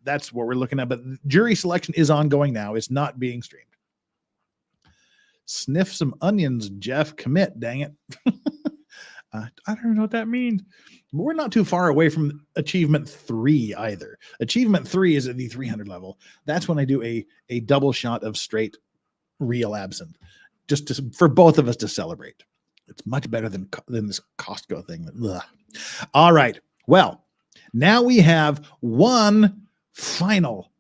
That's what we're looking at. But jury selection is ongoing now. It's not being streamed. Sniff some onions, Jeff. Commit, dang it. I don't know what that means. But we're not too far away from achievement 3 either. Achievement 3 is at the 300 level. That's when I do a double shot of straight real absinthe, just for both of us to celebrate. It's much better than this Costco thing. Ugh. All right. Well, now we have one final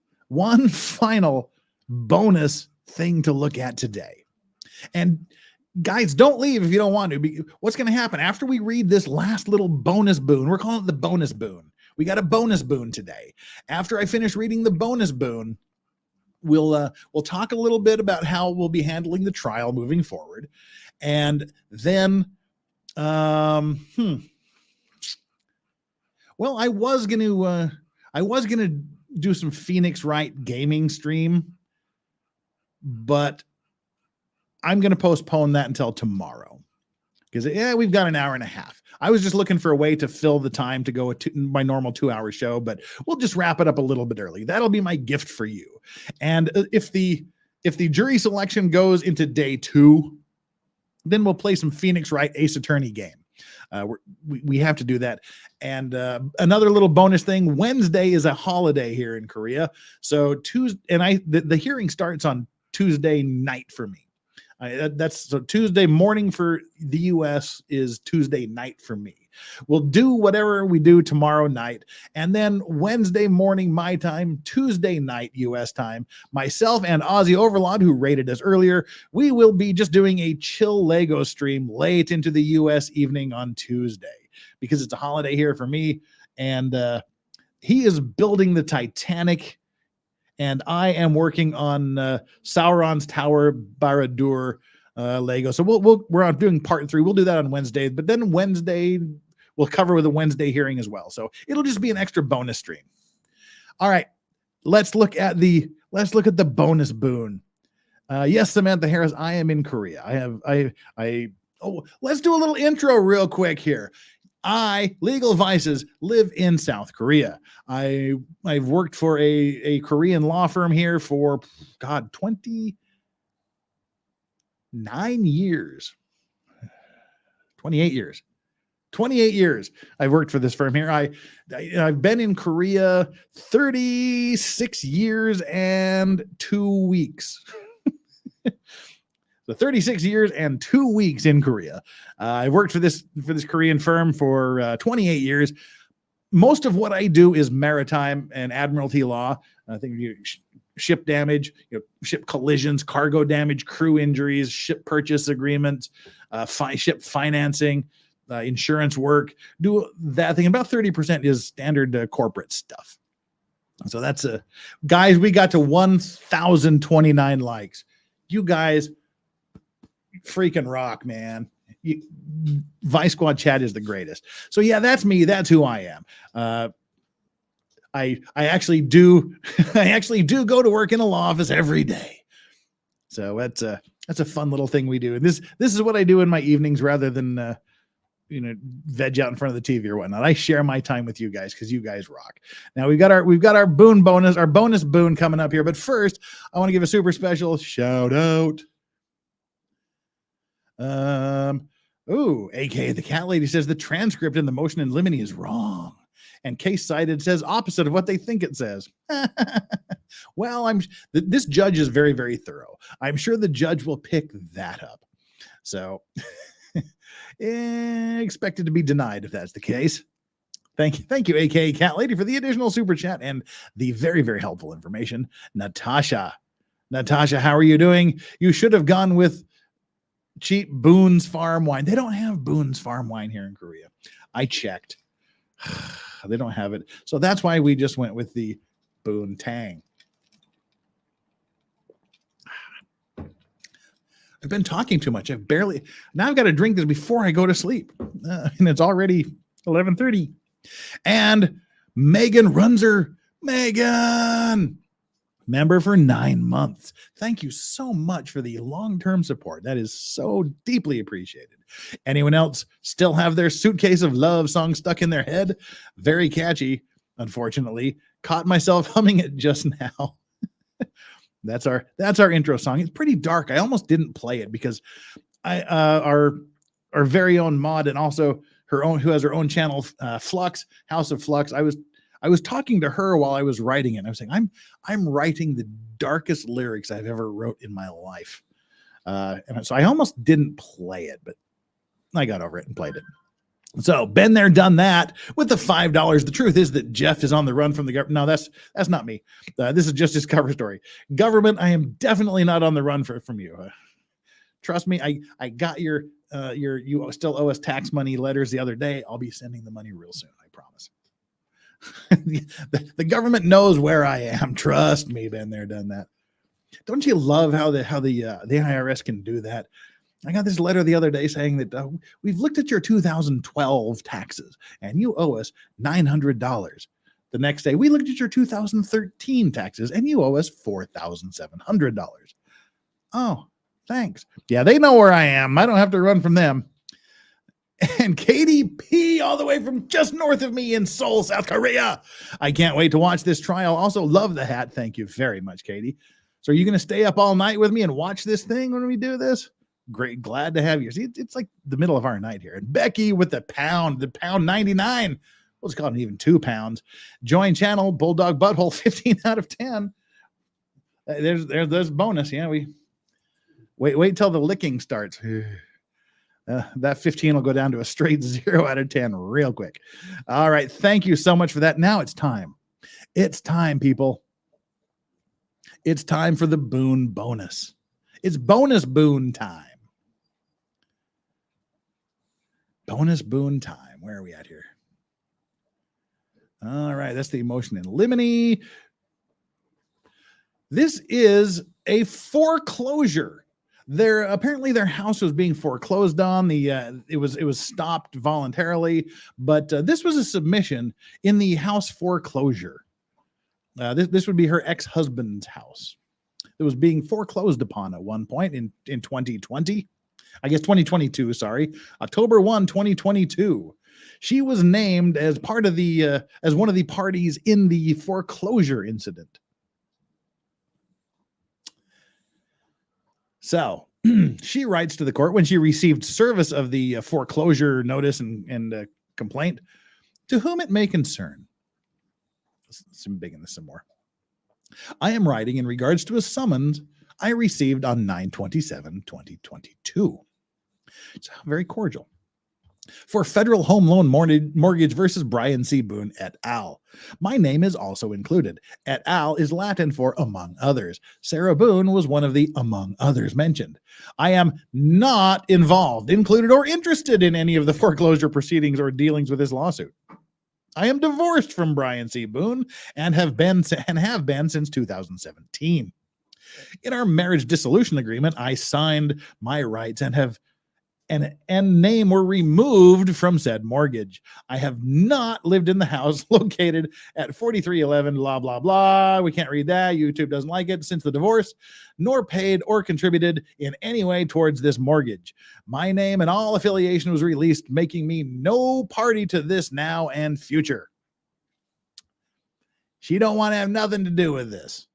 bonus thing to look at today. And guys, don't leave if you don't want to. What's going to happen after we read this last little bonus boon? We're calling it the bonus boon. We got a bonus boon today. After I finish reading the bonus boon, we'll talk a little bit about how we'll be handling the trial moving forward. And then well, I was gonna do some Phoenix Wright gaming stream, but I'm gonna postpone that until tomorrow because we've got an hour and a half. I was just looking for a way to fill the time to go my normal 2-hour show, but we'll just wrap it up a little bit early. That'll be my gift for you. And if the jury selection goes into day 2, then we'll play some Phoenix Wright Ace Attorney game. We have to do that. And another little bonus thing, Wednesday is a holiday here in Korea. So the hearing starts on Tuesday night for me. So Tuesday morning for the US is Tuesday night for me. We'll do whatever we do tomorrow night. And then Wednesday morning, my time, Tuesday night, US time, myself and Ozzy Overlord, who rated us earlier, we will be just doing a chill Lego stream late into the US evening on Tuesday because it's a holiday here for me. And he is building the Titanic. And I am working on Sauron's Tower Barad-dûr Lego. So we're doing part 3. We'll do that on Wednesday, but then Wednesday we'll cover with a Wednesday hearing as well. So it'll just be an extra bonus stream. All right, let's look at the bonus boon. Yes, Samantha Harris, I am in Korea. Let's do a little intro real quick here. I, Legal Vices, live in South Korea. I've worked for a Korean law firm here for, 29 years. 28 years. 28 years I've worked for this firm here. I've been in Korea 36 years and 2 weeks. So 36 years and 2 weeks in Korea. I've worked for this Korean firm for 28 years. Most of what I do is maritime and admiralty law. I think ship damage, ship collisions, cargo damage, crew injuries, ship purchase agreements, ship financing, insurance work. Do that thing. About 30% is standard corporate stuff. So that's guys. We got to 1,029 likes. You guys freaking rock, man. Vice Squad chat is the greatest. So yeah, that's me. That's who I am. I actually do go to work in a law office every day. So that's a fun little thing we do. And this is what I do in my evenings rather than veg out in front of the TV or whatnot. I share my time with you guys because you guys rock. Now we've got our boon bonus, our bonus boon coming up here. But first, I want to give a super special shout out. AKA the cat lady says the transcript in the motion in limine is wrong. And case cited says opposite of what they think it says. Well, this judge is very, very thorough. I'm sure the judge will pick that up. So expected to be denied if that's the case. Thank you, AKA cat lady, for the additional super chat and the very, very helpful information. Natasha, how are you doing? You should have gone with cheap Boone's Farm wine. They don't have Boone's Farm wine here in Korea. I checked. They don't have it. So that's why we just went with the Boone Tang. I've been talking too much. Now I've got to drink this before I go to sleep. And it's already 11:30. And Megan Runzer. Megan! Member for 9 months. Thank you so much for the long-term support. That is so deeply appreciated. Anyone else still have their Suitcase of Love song stuck in their head? Very catchy, unfortunately. Caught myself humming it just now. That's our intro song. It's pretty dark. I almost didn't play it because our very own mod and also who has her own channel, Flux, House of Flux. I was talking to her while I was writing it. I was saying, I'm writing the darkest lyrics I've ever wrote in my life. And so I almost didn't play it, but I got over it and played it. So been there, done that with the $5. The truth is that Jeff is on the run from the government. No, that's not me. This is just his cover story. Government, I am definitely not on the run from you. Trust me, I got your you still owe us tax money letters the other day. I'll be sending the money real soon. I promise. the government knows where I am. Trust me, been there, done that. Don't you love how the IRS can do that? I got this letter the other day saying that we've looked at your 2012 taxes and you owe us $900. The next day, we looked at your 2013 taxes and you owe us $4,700. Oh, thanks. Yeah, they know where I am. I don't have to run from them. And Katie P, all the way from just north of me in Seoul, South Korea. I can't wait to watch this trial. Also love the hat. Thank you very much, Katie. So are you going to stay up all night with me and watch this thing when we do this? Great. Glad to have you. See, it's like the middle of our night here. And Becky with the pound 99. Let's call it even 2 pounds. Join channel, Bulldog Butthole, 15 out of 10. There's bonus. Yeah, we wait till the licking starts. That 15 will go down to a straight 0 out of 10 real quick. All right. Thank you so much for that. Now it's time. It's time, people. It's time for the Boone bonus. It's bonus Boone time. Bonus Boone time. Where are we at here? All right. That's the emotion in limine. This is a foreclosure. Apparently their house was being foreclosed on. It was stopped voluntarily, but this was a submission in the house foreclosure. This would be her ex-husband's house. It was being foreclosed upon at one point in 2020. I guess 2022, sorry. October 1, 2022. She was named as part of as one of the parties in the foreclosure incident. So she writes to the court when she received service of the foreclosure notice and complaint, to whom it may concern. Some big in this some more. I am writing in regards to a summons I received on 9/27/2022. It's very cordial. For federal home loan mortgage versus Brian C. Boone et al. My name is also included. Et al. Is Latin for among others. Sarah Boone was one of the among others mentioned. I am not involved, included, or interested in any of the foreclosure proceedings or dealings with this lawsuit. I am divorced from Brian C. Boone and have been since 2017. In our marriage dissolution agreement, I signed my rights and name were removed from said mortgage. I have not lived in the house located at 4311 blah blah blah. We can't read that. YouTube doesn't like it since the divorce, nor paid or contributed in any way towards this mortgage. My name and all affiliation was released, making me no party to this now and future. She don't want to have nothing to do with this.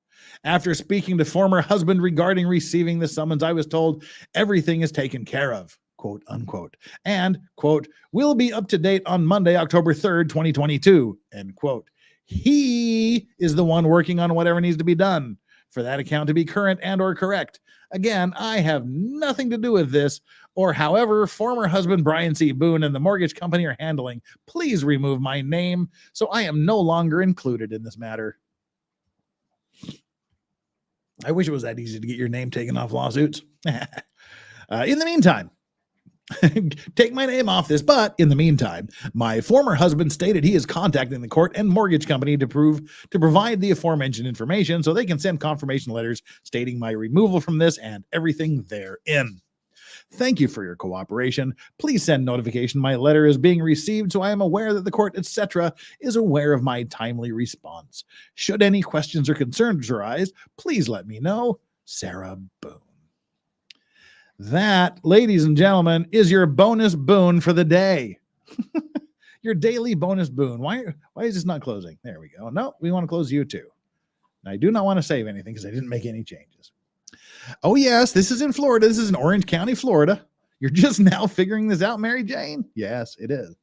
After speaking to former husband regarding receiving the summons, I was told everything is taken care of, quote unquote, and quote, will be up to date on Monday, October 3rd, 2022, end quote. He is the one working on whatever needs to be done for that account to be current and or correct. Again, I have nothing to do with this, or however former husband Brian C. Boone and the mortgage company are handling. Please remove my name so I am no longer included in this matter. I wish it was that easy to get your name taken off lawsuits. In the meantime, take my name off this, but in the meantime, my former husband stated he is contacting the court and mortgage company to provide the aforementioned information so they can send confirmation letters stating my removal from this and everything therein. Thank you for your cooperation. Please send notification my letter is being received so I am aware that the court, etc., is aware of my timely response. Should any questions or concerns arise, please let me know. Sarah Boone. That, ladies and gentlemen, is your bonus Boone for the day. Your daily bonus Boone. Why is this not closing? There we go. No, we want to close you too. And I do not want to save anything because I didn't make any changes. Oh, yes, this is in Florida. This is in Orange County, Florida. You're just now figuring this out, Mary Jane? Yes, it is.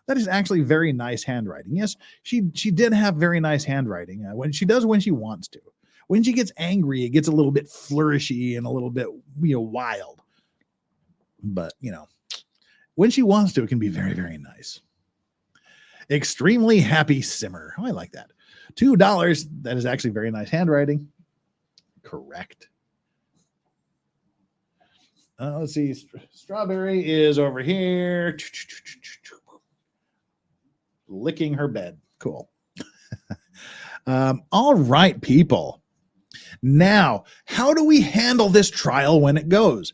That is actually very nice handwriting. Yes, she did have very nice handwriting when she wants to. When she gets angry, it gets a little bit flourishy and a little bit, wild. But, when she wants to, it can be very, very nice. Extremely happy simmer. Oh, I like that. $2. That is actually very nice handwriting. Correct. Let's see. Strawberry is over here. Licking her bed. Cool. All right, people. Now, how do we handle this trial when it goes?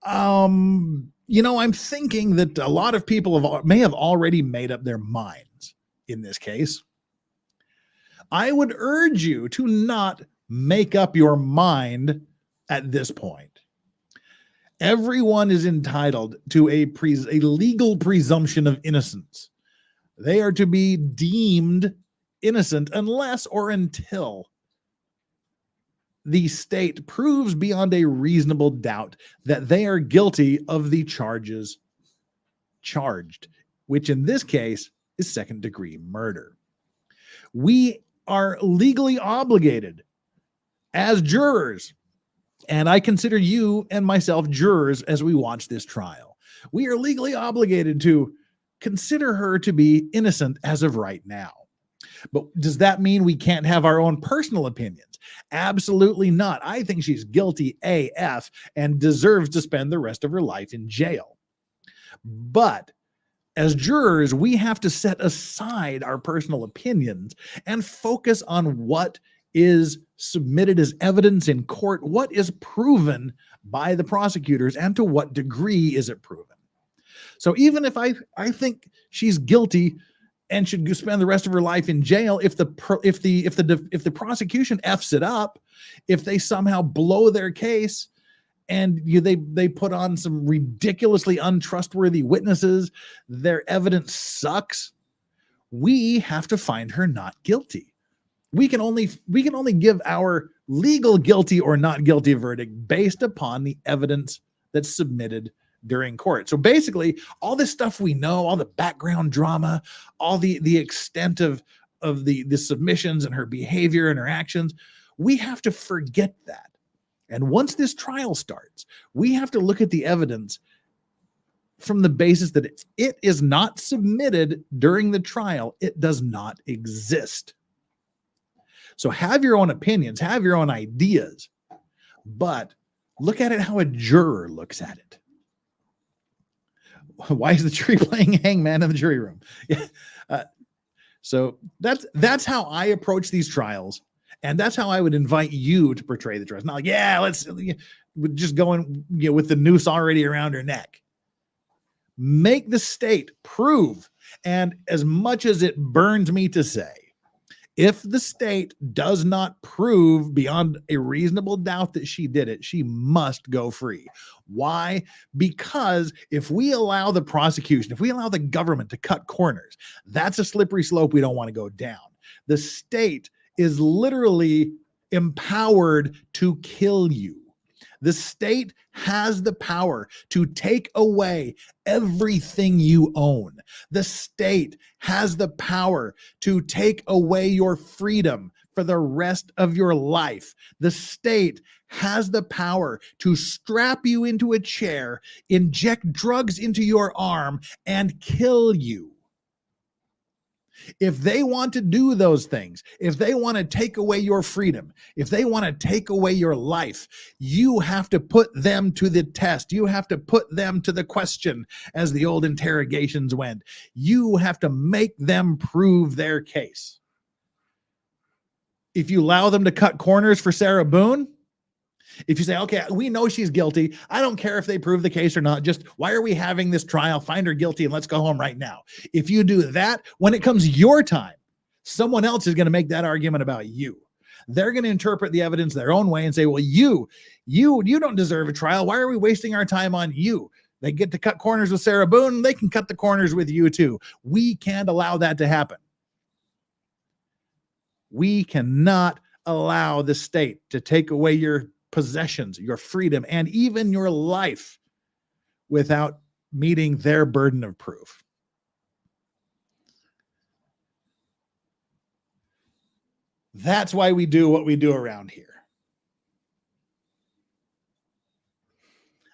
I'm thinking that a lot of people may have already made up their minds in this case. I would urge you to not make up your mind at this point. Everyone is entitled to a legal presumption of innocence. They are to be deemed innocent unless or until the state proves beyond a reasonable doubt that they are guilty of the charges charged, which in this case is second-degree murder. We are legally obligated as jurors, and I consider you and myself jurors as we watch this trial. We are legally obligated to consider her to be innocent as of right now. But does that mean we can't have our own personal opinions? Absolutely not. I think she's guilty AF and deserves to spend the rest of her life in jail. But as jurors, we have to set aside our personal opinions and focus on what is submitted as evidence in court, what is proven by the prosecutors, and to what degree is it proven. So even if I think she's guilty and should spend the rest of her life in jail, if the prosecution F's it up, if they somehow blow their case and they put on some ridiculously untrustworthy witnesses, their evidence sucks, we have to find her not guilty. We can only give our legal guilty or not guilty verdict based upon the evidence that's submitted during court. So basically, all this stuff we know, all the background drama, all the extent of the submissions and her behavior and her actions, we have to forget that. And once this trial starts, we have to look at the evidence from the basis that it is not submitted during the trial. It does not exist. So have your own opinions, have your own ideas, but look at it how a juror looks at it. Why is the jury playing hangman in the jury room? So that's how I approach these trials, and that's how I would invite you to portray the trials. Not like, yeah, let's just going with the noose already around her neck. Make the state prove, and as much as it burns me to say, if the state does not prove beyond a reasonable doubt that she did it, she must go free. Why? Because if we allow the prosecution, if we allow the government to cut corners, that's a slippery slope we don't want to go down. The state is literally empowered to kill you. The state has the power to take away everything you own. The state has the power to take away your freedom for the rest of your life. The state has the power to strap you into a chair, inject drugs into your arm, and kill you. If they want to do those things, if they want to take away your freedom, if they want to take away your life, you have to put them to the test. You have to put them to the question, as the old interrogations went. You have to make them prove their case. If you allow them to cut corners for Sarah Boone, if you say, okay, we know she's guilty, I don't care if they prove the case or not, just why are we having this trial? Find her guilty and let's go home right now. If you do that, when it comes your time, someone else is going to make that argument about you. They're going to interpret the evidence their own way and say, well, you don't deserve a trial. Why are we wasting our time on you? They get to cut corners with Sarah Boone. They can cut the corners with you too. We can't allow that to happen. We cannot allow the state to take away your possessions, your freedom, and even your life without meeting their burden of proof. That's why we do what we do around here.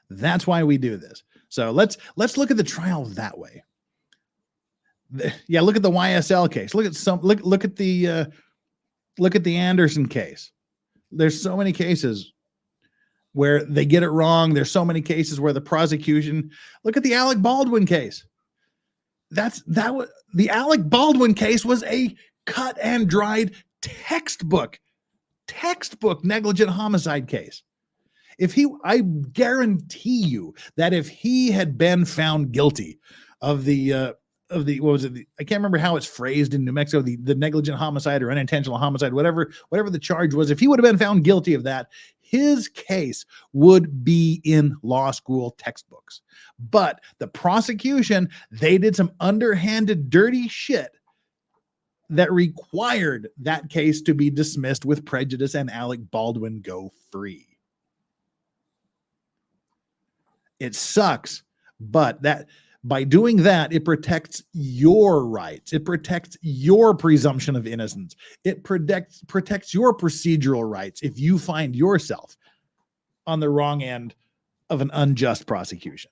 That's why we do this. So let's look at the trial that way. Yeah, look at the YSL case. Look at the Anderson case. There's so many cases where they get it wrong. There's so many cases where the prosecution. Look at the Alec Baldwin case. The Alec Baldwin case was a cut and dried textbook negligent homicide case. I guarantee you that if he had been found guilty of the what was it? I can't remember how it's phrased in New Mexico, the negligent homicide or unintentional homicide, whatever the charge was, if he would have been found guilty of that, his case would be in law school textbooks. But the prosecution, they did some underhanded, dirty shit that required that case to be dismissed with prejudice and Alec Baldwin go free. It sucks, but by doing that, it protects your rights. It protects your presumption of innocence. It protects your procedural rights if you find yourself on the wrong end of an unjust prosecution.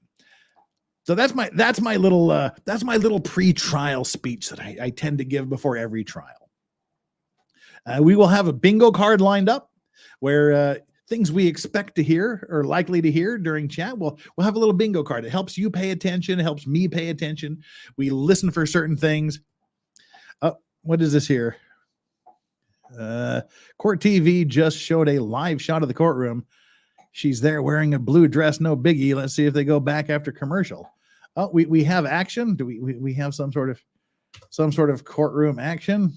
So that's my little pre-trial speech that I tend to give before every trial. We will have a bingo card lined up where things we expect to hear or likely to hear during chat. We'll have a little bingo card. It helps you pay attention. It helps me pay attention. We listen for certain things. What is this here? Court TV just showed a live shot of the courtroom. She's there wearing a blue dress. No biggie. Let's see if they go back after commercial. Oh, we have action. Do we have some sort of courtroom action?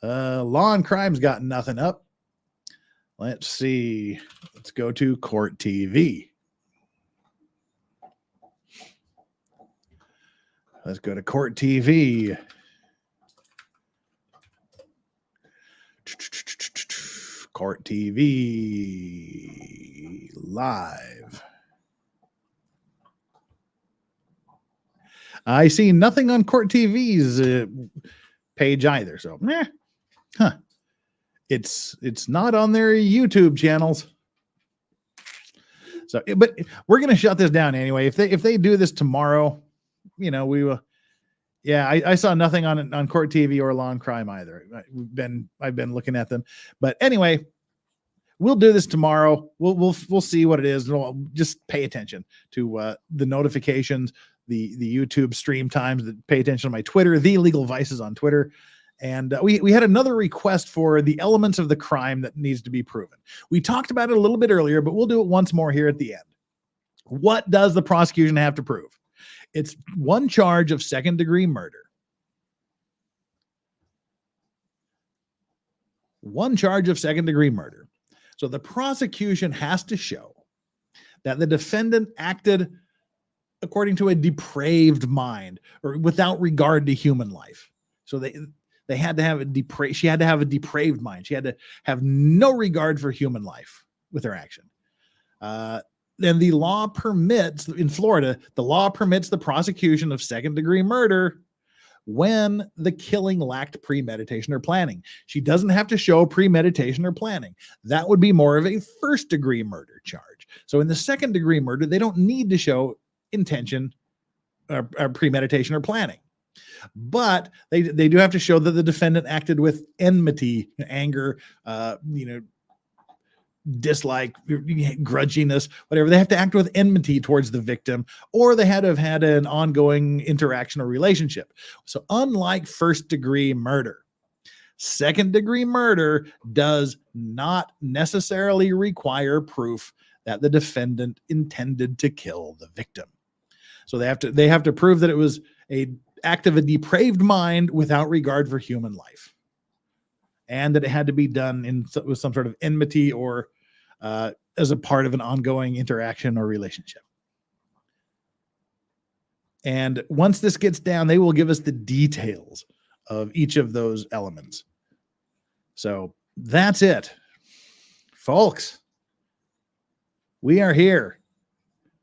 Law and Crime's got nothing up. Let's see. Let's go to Court TV. Let's go to Court TV. Court TV live. I see nothing on Court TV's page either. So, It's not on their YouTube channels. So, but we're going to shut this down anyway. If they do this tomorrow, we will. Yeah, I saw nothing on Court TV or Law and Crime either. I've been looking at them, but anyway, we'll do this tomorrow. We'll see what it is. We'll just pay attention to the notifications, the YouTube stream times. Pay attention to my Twitter, The Legal Vices on Twitter. And we had another request for the elements of the crime that needs to be proven. We talked about it a little bit earlier, but we'll do it once more here at the end. What does the prosecution have to prove? It's one charge of second-degree murder. One charge of second-degree murder. So the prosecution has to show that the defendant acted according to a depraved mind or without regard to human life. So they had to have she had to have a depraved mind. She had to have no regard for human life with her action. Then the law permits, in Florida, the law permits the prosecution of second-degree murder when the killing lacked premeditation or planning. She doesn't have to show premeditation or planning. That would be more of a first-degree murder charge. So in the second-degree murder, they don't need to show intention or premeditation or planning. But they do have to show that the defendant acted with enmity, anger, dislike, grudginess, whatever. They have to act with enmity towards the victim, or they had to have had an ongoing interaction or relationship. So unlike first-degree murder, second-degree murder does not necessarily require proof that the defendant intended to kill the victim. So they have to prove that it was an act of a depraved mind without regard for human life, and that it had to be done with some sort of enmity or as a part of an ongoing interaction or relationship. And once this gets down, they will give us the details of each of those elements. So that's it, folks. We are here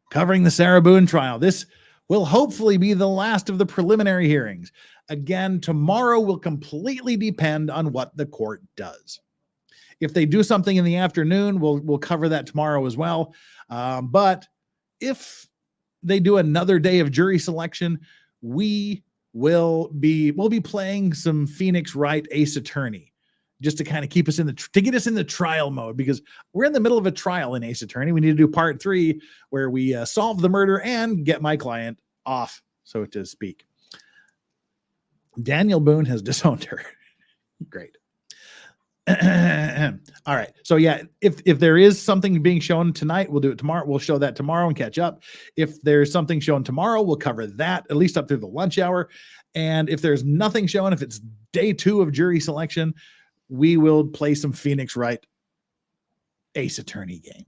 covering the Sarah Boone trial. This will hopefully be the last of the preliminary hearings. Again, tomorrow will completely depend on what the court does. If they do something in the afternoon, we'll cover that tomorrow as well. But if they do another day of jury selection, we'll be playing some Phoenix Wright Ace Attorney, just to kind of keep us to get us in the trial mode, because we're in the middle of a trial in Ace Attorney. We need to do part 3 where we solve the murder and get my client off, so to speak. Daniel Boone has disowned her. Great. All right. So yeah, if there is something being shown tonight, we'll do it tomorrow. We'll show that tomorrow and catch up. If there's something shown tomorrow, we'll cover that at least up through the lunch hour. And if there's nothing shown, if it's day 2 of jury selection, we will play some Phoenix Wright Ace Attorney game.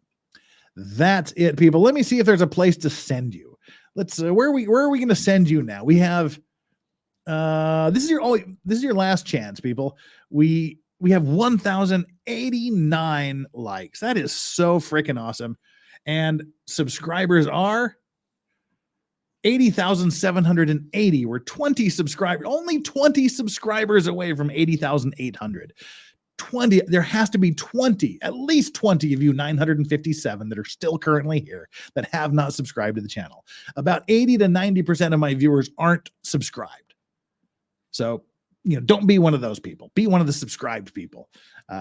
That's it, people. Let me see if there's a place to send you. Let's where are we going to send you now? We have this is your last chance, people. We have 1,089 likes. That is so freaking awesome. And subscribers are 80,780. We're 20 subscribers, only 20 subscribers away from 80,800. 20, there has to be 20, at least 20 of you 957 that are still currently here that have not subscribed to the channel. About 80 to 90% of my viewers aren't subscribed. So, don't be one of those people. Be one of the subscribed people.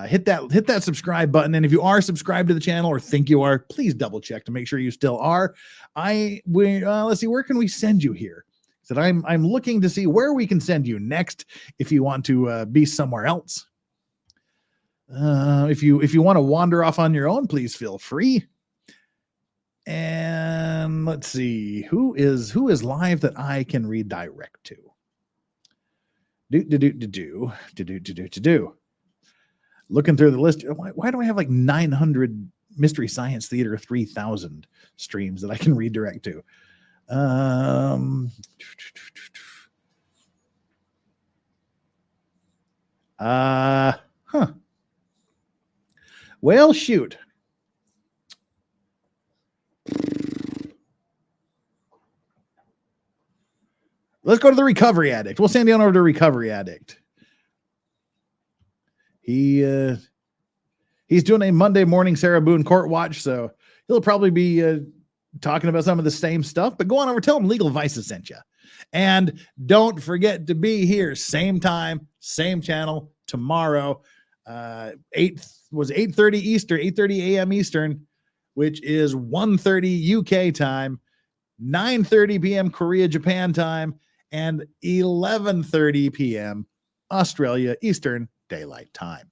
Hit that subscribe button. And if you are subscribed to the channel or think you are, please double check to make sure you still are. Let's see, where can we send you here? So I'm looking to see where we can send you next if you want to be somewhere else. If you want to wander off on your own, please feel free. And let's see, who is live that I can redirect to? Looking through the list, why do I have like 900 Mystery Science Theater 3000 streams that I can redirect to? Well, shoot. Let's go to the Recovery Addict. We'll send you on over to Recovery Addict. He's doing a Monday morning Sarah Boone court watch, so he'll probably be talking about some of the same stuff. But go on over, tell him Legal Vices sent you. And don't forget to be here, same time, same channel, tomorrow. 8:30 Eastern, 8:30 a.m. Eastern, which is 1:30 UK time, 9:30 p.m. Korea, Japan time, and 11:30 p.m. Australia Eastern Daylight Time.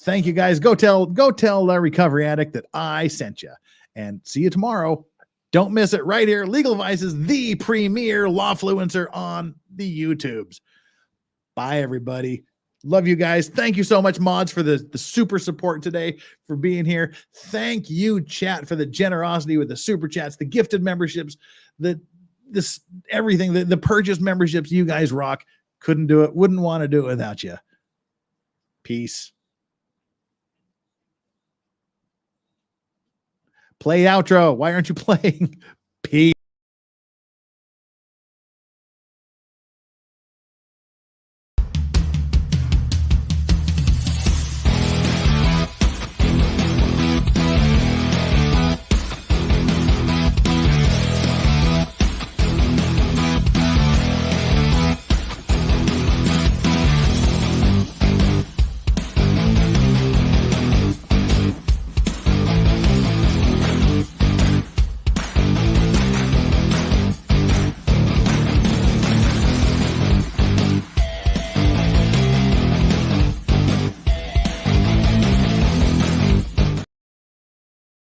Thank you, guys. Go tell Recovery Addict that I sent you, and see you tomorrow. Don't miss it right here. Legal Vices, the premier lawfluencer on the YouTubes. Bye, everybody. Love you guys. Thank you so much, mods, for the super support today, for being here. Thank you, chat, for the generosity with the super chats, the gifted memberships, everything, the purchase memberships. You guys rock. Couldn't do it. Wouldn't want to do it without you. Peace. Play outro. Why aren't you playing? Peace.